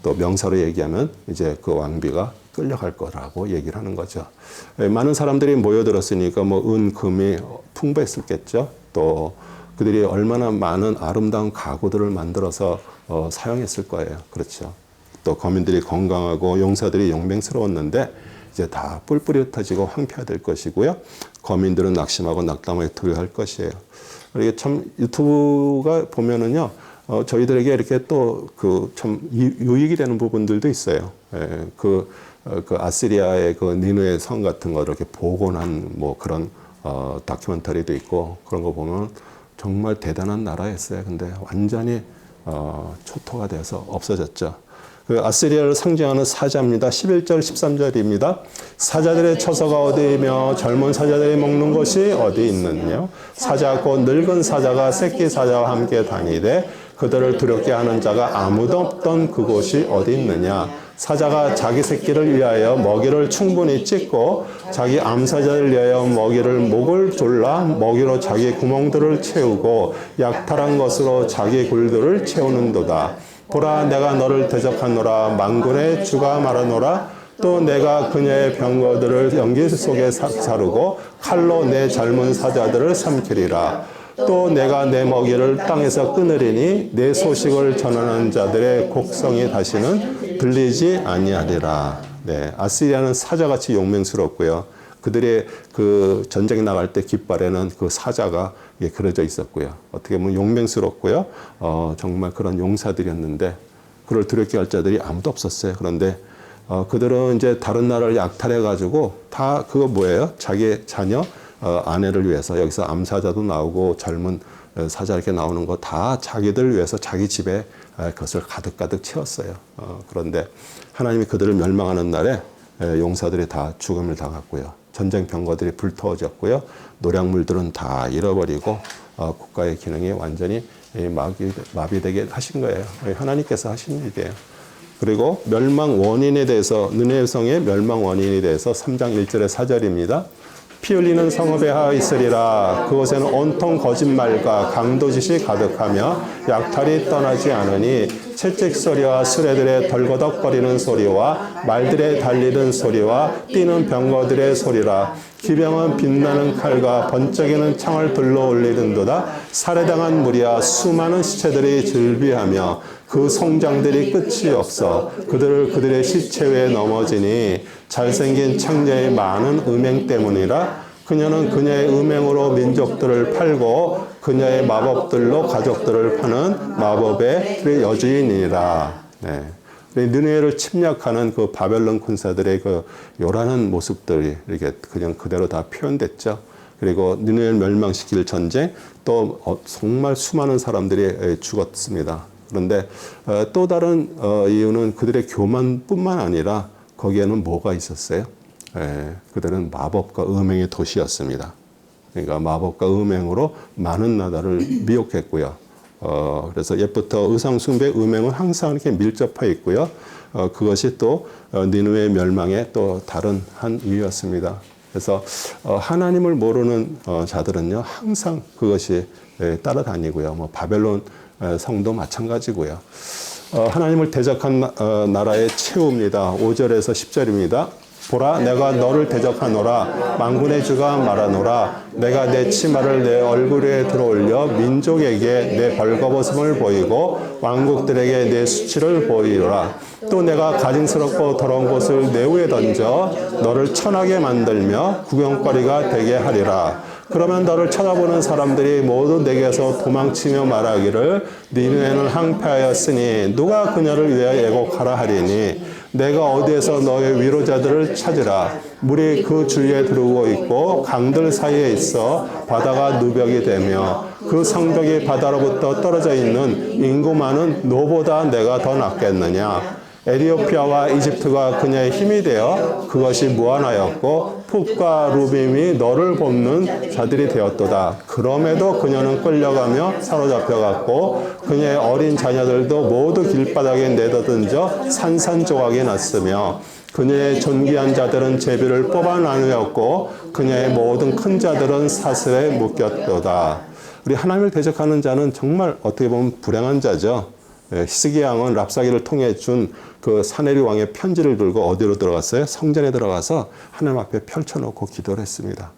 명사로 얘기하면 이제 그 왕비가 끌려갈 거라고 얘기를 하는 거죠. 많은 사람들이 모여들었으니까 뭐 은, 금이 풍부했었겠죠. 또 그들이 얼마나 많은 아름다운 가구들을 만들어서 사용했을 거예요. 그렇죠. 또 거민들이 건강하고 용사들이 용맹스러웠는데 이제 다 뿔뿔이 흩어지고 황폐화될 것이고요. 거민들은 낙심하고 낙담하게 두려워할 것이에요. 이게 참 유튜브가 보면은요, 저희들에게 이렇게 또 그 참 유익이 되는 부분들도 있어요. 그 아시리아의 그 니느웨 성 같은 거 이렇게 복원한 뭐 그런 다큐멘터리도 있고 그런 거 보면 정말 대단한 나라였어요. 근데 완전히 초토화 돼서 없어졌죠. 그 아시리아를 상징하는 사자입니다. 11절, 13절입니다. 사자들의 처소가 어디이며 젊은 사자들이 먹는 곳이 어디 있느냐? 사자 곧 늙은 사자가 새끼 사자와 함께 다니되 그들을 두렵게 하는 자가 아무도 없던 그곳이 어디 있느냐? 사자가 자기 새끼를 위하여 먹이를 충분히 찢고 자기 암사자를 위하여 먹이를 목을 졸라 먹이로 자기 구멍들을 채우고 약탈한 것으로 자기 굴들을 채우는도다. 보라 내가 너를 대적하노라 만군의 주가 말하노라 또 내가 그녀의 병거들을 연기 속에 사르고 칼로 내 젊은 사자들을 삼키리라. 또 내가 내 먹이를 땅에서 끊으리니 내 소식을 전하는 자들의 곡성이 다시는 들리지 아니하리라. 네, 아시리아는 사자같이 용맹스럽고요. 그들의 그 전쟁에 나갈 때 깃발에는 그 사자가 그려져 있었고요. 어떻게 보면 용맹스럽고요. 정말 그런 용사들이었는데 그를 두렵게 할 자들이 아무도 없었어요. 그런데 그들은 이제 다른 나라를 약탈해 가지고 다 그거 뭐예요? 자기 자녀 아내를 위해서 여기서 암사자도 나오고 젊은 사자 이렇게 나오는 거 다 자기들 위해서 자기 집에 그것을 가득가득 채웠어요. 그런데 하나님이 그들을 멸망하는 날에 용사들이 다 죽음을 당했고요. 전쟁 병거들이 불태워졌고요. 노략물들은 다 잃어버리고 국가의 기능이 완전히 마비되게 하신 거예요. 하나님께서 하신 일이에요. 그리고 멸망 원인에 대해서 느네웨 성의 멸망 원인에 대해서 3장 1절의 4절입니다. 피 흘리는 성읍에 하여 있으리라. 그곳에는 온통 거짓말과 강도짓이 가득하며 약탈이 떠나지 않으니 채찍 소리와 수레들의 덜거덕거리는 소리와 말들의 달리는 소리와 뛰는 병거들의 소리라. 기병은 빛나는 칼과 번쩍이는 창을 들러 올리는도다. 살해당한 무리와 수많은 시체들이 즐비하며 그 송장들이 끝이 없어 그들의 시체 위에 넘어지니 잘생긴 창녀의 많은 음행 때문이라. 그녀는 그녀의 음행으로 민족들을 팔고 그녀의 마법들로 가족들을 파는 마법의 여주인이라. 네. 느네웨를 침략하는 그 바벨론 군사들의 그 요란한 모습들이 이렇게 그냥 그대로 다 표현됐죠. 그리고 느네웨를 멸망시킬 전쟁, 또 정말 수많은 사람들이 죽었습니다. 그런데 또 다른 이유는 그들의 교만뿐만 아니라 거기에는 뭐가 있었어요? 그들은 마법과 음행의 도시였습니다. 그러니까 마법과 음행으로 많은 나라를 미혹했고요. 그래서 옛부터 의상 숭배, 음행은 항상 이렇게 밀접해 있고요. 그것이 또 니느웨 멸망의 또 다른 한 이유였습니다. 그래서 하나님을 모르는 자들은요, 항상 그것이 따라다니고요. 뭐 바벨론 성도 마찬가지고요. 하나님을 대적한 나라의 최후입니다. 5절에서 10절입니다. 보라 내가 너를 대적하노라. 만군의 주가 말하노라. 내가 내 치마를 내 얼굴 위에 들어올려 민족에게 내 벌거벗음을 보이고 왕국들에게 내 수치를 보이라. 또 내가 가증스럽고 더러운 곳을 내 위에 던져 너를 천하게 만들며 구경거리가 되게 하리라. 그러면 너를 쳐다보는 사람들이 모두 내게서 도망치며 말하기를 니느웨는 황폐하였으니 누가 그녀를 위하여 애곡하라 하리니 내가 어디에서 너의 위로자들을 찾으라. 물이 그 주위에 들어오고 있고 강들 사이에 있어 바다가 누벽이 되며 그 성벽이 바다로부터 떨어져 있는 인구 많은 노보다 내가 더 낫겠느냐. 에티오피아와 이집트가 그녀의 힘이 되어 그것이 무한하였고 풋과 루빔이 너를 돕는 자들이 되었도다. 그럼에도 그녀는 끌려가며 사로잡혀갔고 그녀의 어린 자녀들도 모두 길바닥에 내다던져 산산조각이 났으며 그녀의 존귀한 자들은 제비를 뽑아 나누었고 그녀의 모든 큰 자들은 사슬에 묶였도다. 우리 하나님을 대적하는 자는 정말 어떻게 보면 불행한 자죠. 히스기야 왕은 랍사기를 통해 준 그 사네리 왕의 편지를 들고 어디로 들어갔어요? 성전에 들어가서 하나님 앞에 펼쳐놓고 기도를 했습니다.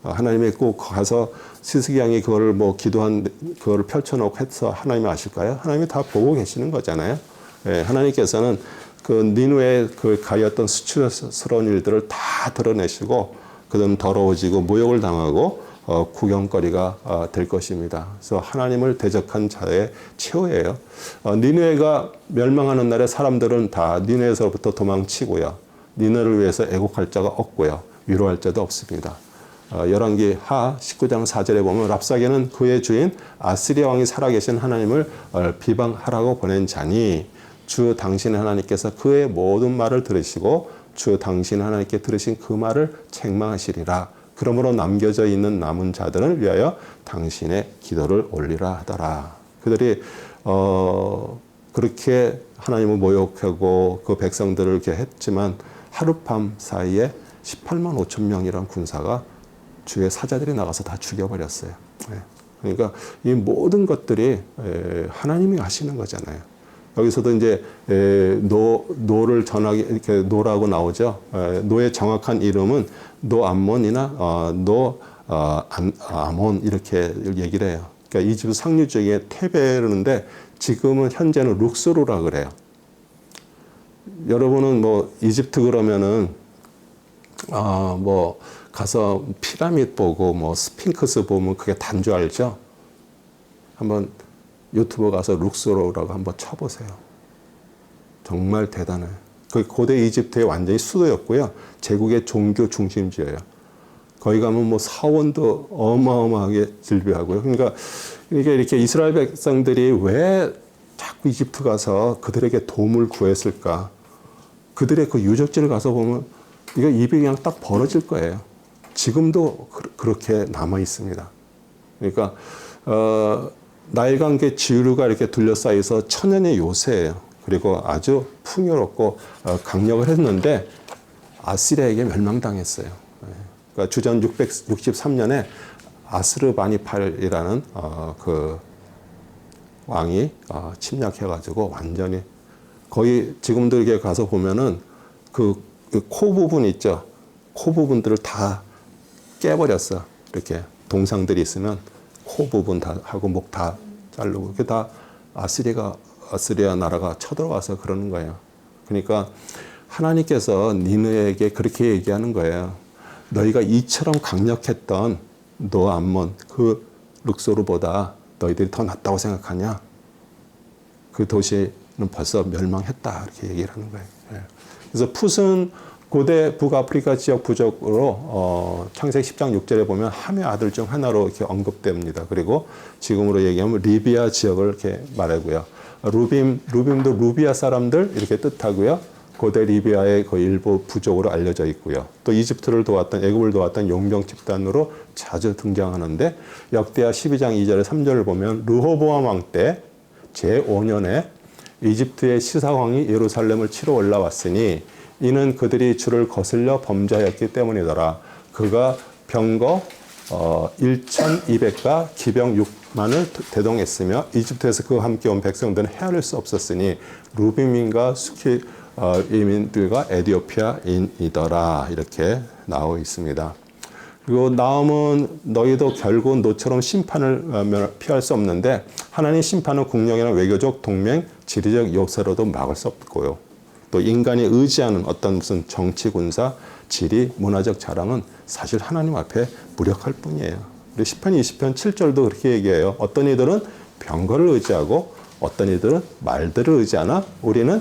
하나님이 꼭 가서 히스기야 왕이 그거를 뭐 기도한 그거를 펼쳐놓고 해서 하나님이 아실까요? 하나님이 다 보고 계시는 거잖아요. 하나님께서는 그 니누에 그 가였던 수치스러운 일들을 다 드러내시고 그들은 더러워지고 모욕을 당하고 구경거리가 될 것입니다. 그래서 하나님을 대적한 자의 최후예요. 니느웨가 멸망하는 날에 사람들은 다 니느웨에서부터 도망치고요. 니느웨를 위해서 애곡할 자가 없고요. 위로할 자도 없습니다. 열왕기 하 19장 4절에 보면 랍사게는 그의 주인 아스리아 왕이 살아계신 하나님을 비방하라고 보낸 자니 주 당신의 하나님께서 그의 모든 말을 들으시고 주 당신 하나님께 들으신 그 말을 책망하시리라. 그러므로 남겨져 있는 남은 자들을 위하여 당신의 기도를 올리라 하더라. 그들이 그렇게 하나님을 모욕하고 그 백성들을 이렇게 했지만 하룻밤 사이에 18만 5천 명이라는 군사가 주의 사자들이 나가서 다 죽여버렸어요. 그러니까 이 모든 것들이 하나님이 하시는 거잖아요. 여기서도 이제 노를 전하기 이렇게 노라고 나오죠. 노의 정확한 이름은 노암몬이나 암몬 이렇게 얘기를 해요. 그러니까 이집트 상류 지역에 테베르인데 지금은 현재는 룩소르라 그래요. 여러분은 뭐 이집트 그러면은 뭐 가서 피라미드 보고 뭐 스핑크스 보면 그게 단 줄 알죠? 한번 유튜브 가서 룩소르라고 한번 쳐보세요. 정말 대단해요. 그 고대 이집트의 완전히 수도였고요. 제국의 종교 중심지예요. 거기 가면 뭐 사원도 어마어마하게 질비하고요. 그러니까 이게 이렇게 이스라엘 백성들이 왜 자꾸 이집트 가서 그들에게 도움을 구했을까? 그들의 그 유적지를 가서 보면 이거 입이 그냥 딱 벌어질 거예요. 지금도 그렇게 남아 있습니다. 그러니까 나일강계 지류가 이렇게 둘러싸여서 천연의 요새예요. 그리고 아주 풍요롭고 강력을 했는데 아시리아에게 멸망당했어요. 그러니까 주전 663년에 아스르바니팔이라는 그 왕이 침략해가지고 완전히 거의 지금도 이렇게 가서 보면은 그 코 부분 있죠. 코 부분들을 다 깨버렸어. 이렇게 동상들이 있으면 코 부분 다 하고 목 다 자르고 그게 다 아스리아 나라가 쳐들어와서 그러는 거예요. 그러니까 하나님께서 니느에게 그렇게 얘기하는 거예요. 너희가 이처럼 강력했던 노암몬 그 룩소르보다 너희들이 더 낫다고 생각하냐? 그 도시는 벌써 멸망했다 이렇게 얘기를 하는 거예요. 그래서 풋은 고대 북아프리카 지역 부족으로 창세기 10장 6절에 보면 함의 아들 중 하나로 이렇게 언급됩니다. 그리고 지금으로 얘기하면 리비아 지역을 이렇게 말하고요. 루빔도 루비아 사람들 이렇게 뜻하고요. 고대 리비아의 그 일부 부족으로 알려져 있고요. 또 이집트를 도왔던 애굽을 도왔던 용병 집단으로 자주 등장하는데 역대하 12장 2절에 3절을 보면 르호보암 왕 때 제5년에 이집트의 시사왕이 예루살렘을 치러 올라왔으니 이는 그들이 주를 거슬려 범죄하였기 때문이더라. 그가 병거 1,200가 기병 6만을 대동했으며 이집트에서 그와 함께 온 백성들은 헤아릴 수 없었으니 루빔인과 수키임인들과 에티오피아인이더라. 이렇게 나와 있습니다. 그리고 나음은 너희도 결국 노처럼 심판을 피할 수 없는데 하나님 심판은 국력이나 외교적 동맹, 지리적 요새로도 막을 수 없고요. 또 인간이 의지하는 어떤 무슨 정치, 군사, 지리, 문화적 자랑은 사실 하나님 앞에 무력할 뿐이에요. 우리 시편 20편 7절도 그렇게 얘기해요. 어떤 이들은 병거를 의지하고 어떤 이들은 말들을 의지하나 우리는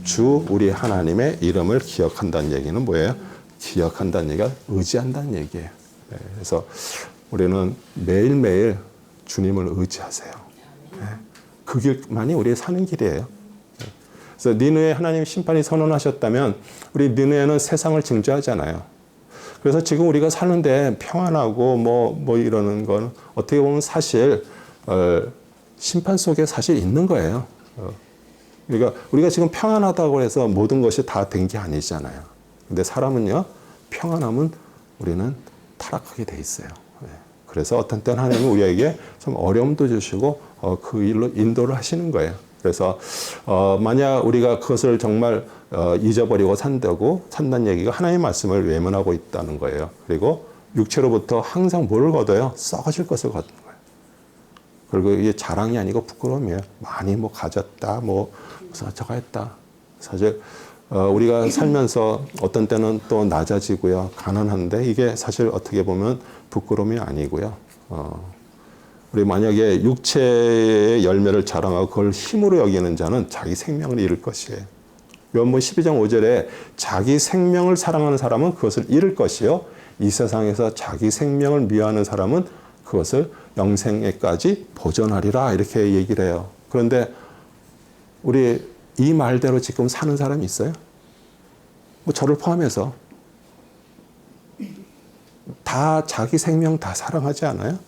주 우리 하나님의 이름을 기억한다는 얘기는 뭐예요? 기억한다는 얘기가 의지한다는 얘기예요. 네, 그래서 우리는 매일매일 주님을 의지하세요. 네, 그 길만이 우리의 사는 길이에요. 네, 그래서 니느웨 하나님 심판이 선언하셨다면 우리 니느웨는 세상을 징조하잖아요. 그래서 지금 우리가 사는데 평안하고 뭐 이러는 건 어떻게 보면 사실 심판 속에 사실 있는 거예요. 그러니까 우리가 지금 평안하다고 해서 모든 것이 다 된 게 아니잖아요. 근데 사람은요, 평안하면 우리는 타락하게 돼 있어요. 그래서 어떤 때는 하나님은 우리에게 좀 어려움도 주시고 그 일로 인도를 하시는 거예요. 그래서 만약 우리가 그것을 정말 잊어버리고 산다는 얘기가 하나님의 말씀을 외면하고 있다는 거예요. 그리고 육체로부터 항상 뭘 거둬요? 썩어질 것을 거두는 거예요. 그리고 이게 자랑이 아니고 부끄러움이에요. 많이 뭐 가졌다, 뭐 저거 했다. 사실 우리가 살면서 어떤 때는 또 낮아지고요, 가난한데 이게 사실 어떻게 보면 부끄러움이 아니고요. 우리 만약에 육체의 열매를 자랑하고 그걸 힘으로 여기는 자는 자기 생명을 잃을 것이에요. 요한복음 12장 5절에 자기 생명을 사랑하는 사람은 그것을 잃을 것이요, 이 세상에서 자기 생명을 미워하는 사람은 그것을 영생에까지 보존하리라, 이렇게 얘기를 해요. 그런데 우리 이 말대로 지금 사는 사람이 있어요? 뭐 저를 포함해서 다 자기 생명 다 사랑하지 않아요?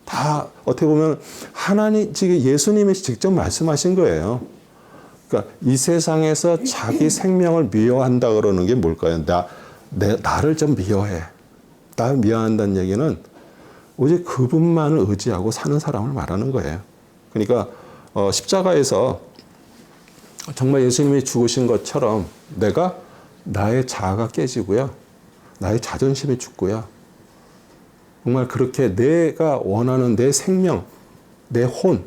다 어떻게 보면 하나님, 지금 예수님이 직접 말씀하신 거예요. 그러니까 이 세상에서 자기 생명을 미워한다 그러는 게 뭘까요? 나를 좀 미워해. 나를 미워한다는 얘기는 오직 그분만을 의지하고 사는 사람을 말하는 거예요. 그러니까 십자가에서 정말 예수님이 죽으신 것처럼 내가 나의 자아가 깨지고요, 나의 자존심이 죽고요, 정말 그렇게 내가 원하는 내 생명, 내 혼,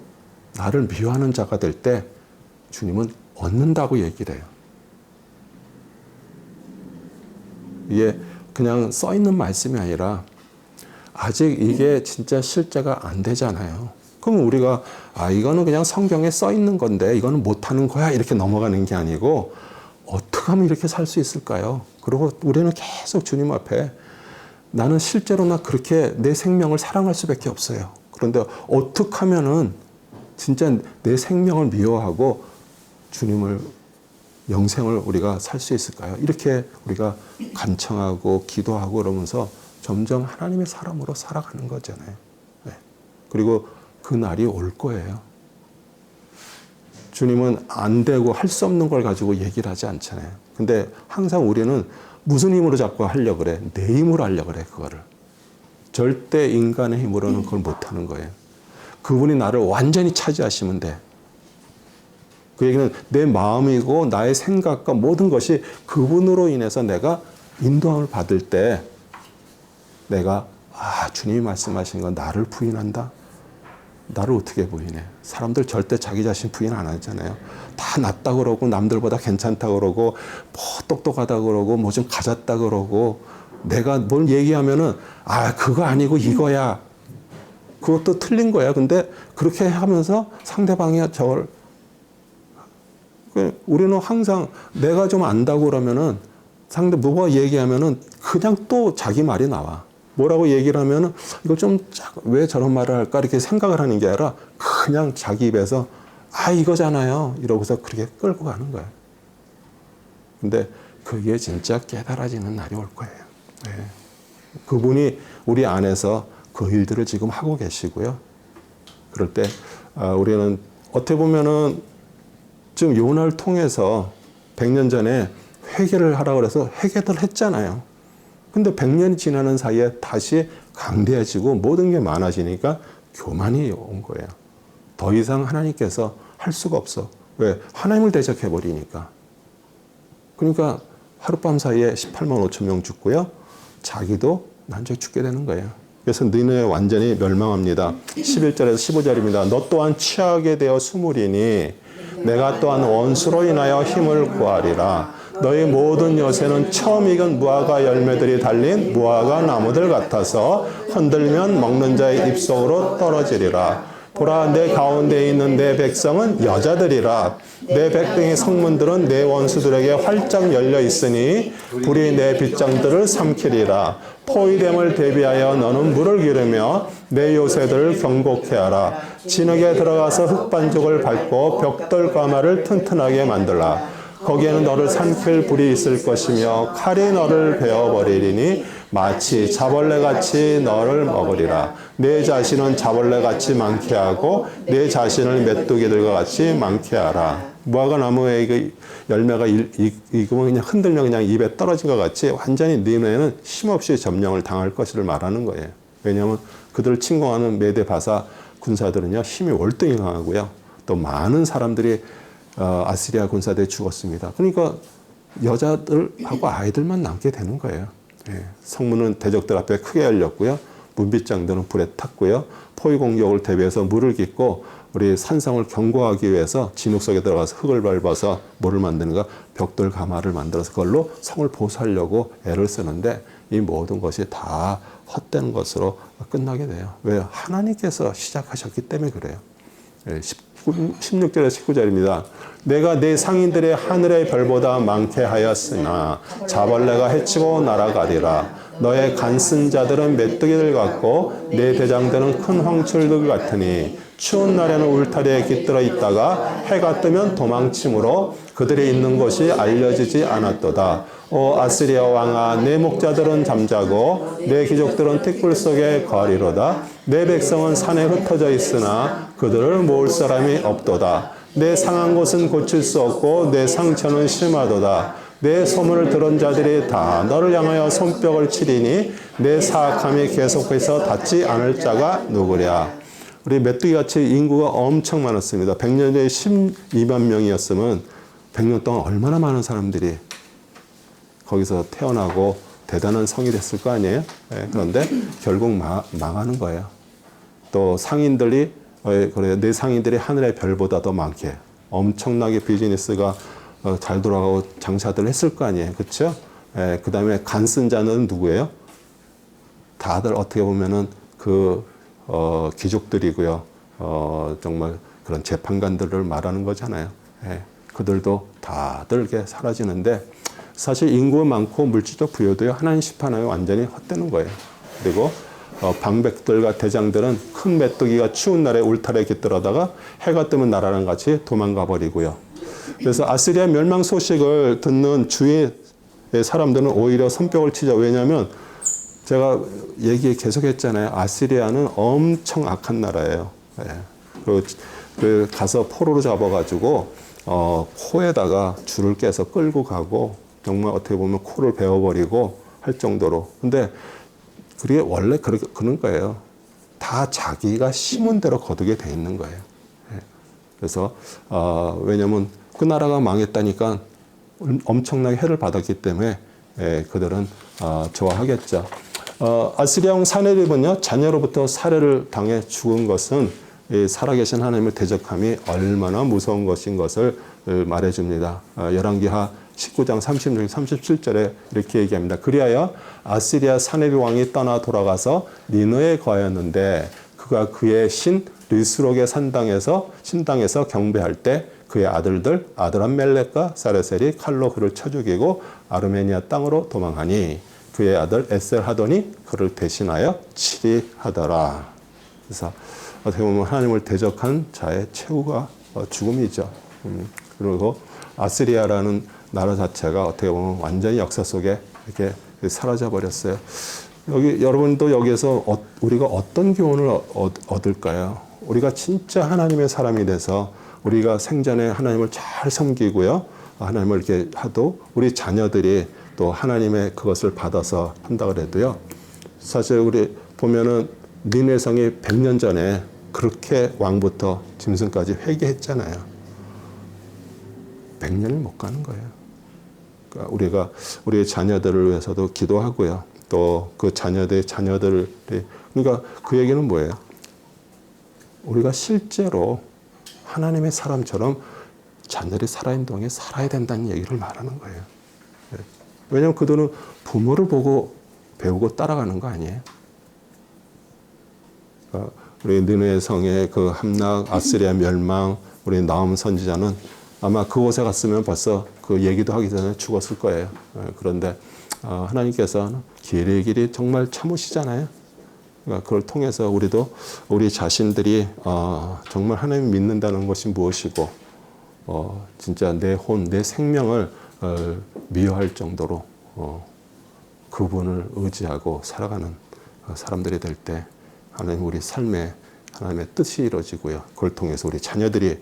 나를 미워하는 자가 될 때 주님은 얻는다고 얘기를 해요. 이게 그냥 써 있는 말씀이 아니라 아직 이게 진짜 실제가 안 되잖아요. 그럼 우리가 이거는 그냥 성경에 써 있는 건데 이거는 못하는 거야, 이렇게 넘어가는 게 아니고 어떻게 하면 이렇게 살 수 있을까요? 그리고 우리는 계속 주님 앞에 나는 실제로 나 그렇게 내 생명을 사랑할 수밖에 없어요. 그런데 어떻게 하면은 진짜 내 생명을 미워하고 주님을, 영생을 우리가 살 수 있을까요? 이렇게 우리가 간청하고 기도하고 그러면서 점점 하나님의 사람으로 살아가는 거잖아요. 네. 그리고 그 날이 올 거예요. 주님은 안 되고 할 수 없는 걸 가지고 얘기를 하지 않잖아요. 근데 항상 우리는 무슨 힘으로 자꾸 하려고 그래? 내 힘으로 하려고 그래, 그거를. 절대 인간의 힘으로는 그걸 못하는 거예요. 그분이 나를 완전히 차지하시면 돼. 그 얘기는 내 마음이고 나의 생각과 모든 것이 그분으로 인해서 내가 인도함을 받을 때 내가 주님이 말씀하신 건 나를 부인한다? 나를 어떻게 부인해? 사람들 절대 자기 자신 부인 안 하잖아요. 다 낫다 그러고 남들보다 괜찮다 그러고 뭐 똑똑하다 그러고 뭐 좀 가졌다 그러고 내가 뭘 얘기하면은 그거 아니고 이거야. 그것도 틀린 거야. 근데 그렇게 하면서 상대방이 저걸, 우리는 항상 내가 좀 안다고 그러면은 상대 뭐가 얘기하면은 그냥 또 자기 말이 나와. 뭐라고 얘기를 하면은 이거 좀 왜 저런 말을 할까 이렇게 생각을 하는 게 아니라 그냥 자기 입에서 이거잖아요 이러고서 그렇게 끌고 가는 거예요. 근데 그게 진짜 깨달아지는 날이 올 거예요. 네. 그분이 우리 안에서 그 일들을 지금 하고 계시고요. 그럴 때 우리는 어떻게 보면은 지금 요나를 통해서 100년 전에 회개를 하라고 그래서 회개를 했잖아요. 근데 100년이 지나는 사이에 다시 강대해지고 모든 게 많아지니까 교만이 온 거예요. 더 이상 하나님께서 할 수가 없어. 왜? 하나님을 대적해버리니까. 그러니까 하룻밤 사이에 18만 5천 명 죽고요. 자기도 난적히 죽게 되는 거예요. 그래서 너네 완전히 멸망합니다. 11절에서 15절입니다. 너 또한 취하게 되어 숨으리니 내가 또한 원수로 인하여 힘을 구하리라. 너희 모든 요새는 처음 익은 무화과 열매들이 달린 무화과 나무들 같아서 흔들면 먹는 자의 입속으로 떨어지리라. 보라 내 가운데 있는 내 백성은 여자들이라. 내 백성의 성문들은 내 원수들에게 활짝 열려 있으니 불이 내 빗장들을 삼키리라. 포위됨을 대비하여 너는 물을 기르며 내 요새들을 경고케 하라. 진흙에 들어가서 흙반죽을 밟고 벽돌 가마를 튼튼하게 만들라. 거기에는 너를 삼킬 불이 있을 것이며 칼이 너를 베어버리리니 마치 자벌레같이 너를 먹으리라. 내 자신은 자벌레같이 많게 하고 내 자신을 메뚜기들과 같이 많게 하라. 무화과 나무의 그 열매가 익으면 그냥 흔들면 그냥 입에 떨어진 것 같이 완전히 네 눈에는 힘없이 점령을 당할 것을 말하는 거예요. 왜냐하면 그들을 침공하는 메대 바사 군사들은요 힘이 월등히 강하고요. 또 많은 사람들이 아시리아 군사대에 죽었습니다. 그러니까 여자들하고 아이들만 남게 되는 거예요. 예. 성문은 대적들 앞에 크게 열렸고요. 문빗장들은 불에 탔고요. 포위 공격을 대비해서 물을 깃고 우리 산성을 경고하기 위해서 진흙 속에 들어가서 흙을 밟아서 뭐를 만드는가? 벽돌 가마를 만들어서 그걸로 성을 보수하려고 애를 쓰는데 이 모든 것이 다 헛되는 것으로 끝나게 돼요. 왜요? 하나님께서 시작하셨기 때문에 그래요. 16절에 19절입니다. 내가 내 상인들의 하늘의 별보다 많게 하였으나 자벌레가 해치고 날아가리라. 너의 간쓴 자들은 메뚜기들 같고 내 대장들은 큰 황출들 같으니 추운 날에는 울타리에 깃들어 있다가 해가 뜨면 도망치므로 그들이 있는 곳이 알려지지 않았도다. 오 아스리아 왕아, 내 목자들은 잠자고 내 귀족들은 틱불 속에 거리로다. 내 백성은 산에 흩어져 있으나 그들을 모을 사람이 없도다. 내 상한 곳은 고칠 수 없고 내 상처는 심하도다. 내 소문을 들은 자들이 다 너를 향하여 손뼉을 치리니 내 사악함이 계속해서 닿지 않을 자가 누구랴. 우리 메뚜기같이 인구가 엄청 많았습니다. 100년 전에 12만 명이었으면 100년 동안 얼마나 많은 사람들이 거기서 태어나고 대단한 성이 됐을 거 아니에요? 네, 그런데 결국 망하는 거예요. 또 상인들이 그래 내 상인들이 하늘의 별보다 더 많게 엄청나게 비즈니스가 잘 돌아가고 장사들 했을 거 아니에요, 그렇죠? 그 다음에 간쓴 자는 누구예요? 다들 어떻게 보면은 귀족들이고요. 정말 그런 재판관들을 말하는 거잖아요. 그들도 다들 이렇게 사라지는데 사실 인구가 많고 물질적 부여도요 하나님 심판하에 완전히 헛되는 거예요. 그리고 방백들과 대장들은 큰 메뚜기가 추운 날에 울타리에 깃들어다가 해가 뜨면 날아랑 같이 도망가 버리고요. 그래서 아시리아 멸망 소식을 듣는 주위의 사람들은 오히려 손뼉을 치죠. 왜냐하면 제가 얘기 계속했잖아요. 아시리아는 엄청 악한 나라예요. 그리고 가서 포로로 잡아가지고 코에다가 줄을 깨서 끌고 가고 정말 어떻게 보면 코를 베어버리고 할 정도로. 근데 그게 원래 그런 거예요. 다 자기가 심은 대로 거두게 돼 있는 거예요. 그래서 왜냐하면 그 나라가 망했다니까 엄청나게 해를 받았기 때문에 그들은 좋아하겠죠. 아시리아 왕 사네립은요 자녀로부터 살해를 당해 죽은 것은 살아계신 하나님을 대적함이 얼마나 무서운 것인 것을 말해줍니다. 열왕기하 19장 36, 37절에 이렇게 얘기합니다. 그리하여 아시리아 사네립 왕이 떠나 돌아가서 니느에 거하였는데 그가 그의 신 르스록의 신당에서 경배할 때 그의 아들들 아드람멜렉과 사레셀이 칼로 그를 쳐 죽이고 아르메니아 땅으로 도망하니 그의 아들 에셀하돈이 그를 대신하여 치리하더라. 그래서 어떻게 보면 하나님을 대적한 자의 최후가 죽음이죠. 그리고 아시리아라는 나라 자체가 어떻게 보면 완전히 역사 속에 이렇게 사라져 버렸어요. 여러분도 여기에서 우리가 어떤 교훈을 얻을까요? 우리가 진짜 하나님의 사람이 돼서 우리가 생전에 하나님을 잘 섬기고요. 하나님을 이렇게 하도 우리 자녀들이 또 하나님의 그것을 받아서 한다 그래도요. 사실 우리 보면은 니네 성이 100년 전에 그렇게 왕부터 짐승까지 회개했잖아요. 100년을 못 가는 거예요. 그러니까 우리가 우리의 자녀들을 위해서도 기도하고요. 또 그 자녀들이 그러니까 그 얘기는 뭐예요? 우리가 실제로 하나님의 사람처럼 자녀들이 살아있는 동안에 살아야 된다는 얘기를 말하는 거예요. 왜냐하면 그들은 부모를 보고 배우고 따라가는 거 아니에요? 우리 느네 성의 그 함락, 아스리아 멸망, 우리 나움 선지자는 아마 그곳에 갔으면 벌써 그 얘기도 하기 전에 죽었을 거예요. 그런데 하나님께서는 길이 길이 정말 참으시잖아요. 그러니까 그걸 통해서 우리도 우리 자신들이 정말 하나님 믿는다는 것이 무엇이고 진짜 내 혼, 내 생명을 미워할 정도로 그분을 의지하고 살아가는 사람들이 될 때 하나님 우리 삶에 하나님의 뜻이 이루어지고요. 그걸 통해서 우리 자녀들이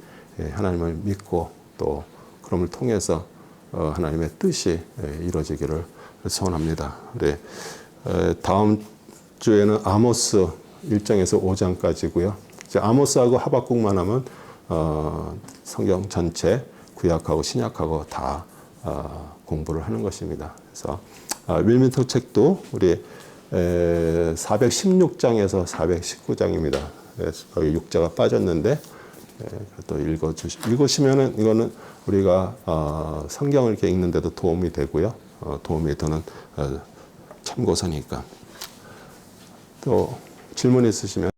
하나님을 믿고 또 그럼을 통해서 하나님의 뜻이 이루어지기를 소원합니다. 네. 다음 주에는 아모스 1장에서 5장까지고요. 이제 아모스하고 하박국만 하면 성경 전체 구약하고 신약하고 다 공부를 하는 것입니다. 그래서 윌민터 책도 우리 416장에서 419장입니다. 거기 6자가 빠졌는데 또 읽으시면은 이거는 우리가 성경을 이렇게 읽는데도 도움이 되고요. 도움이 되는 참고서니까. 또 질문 있으시면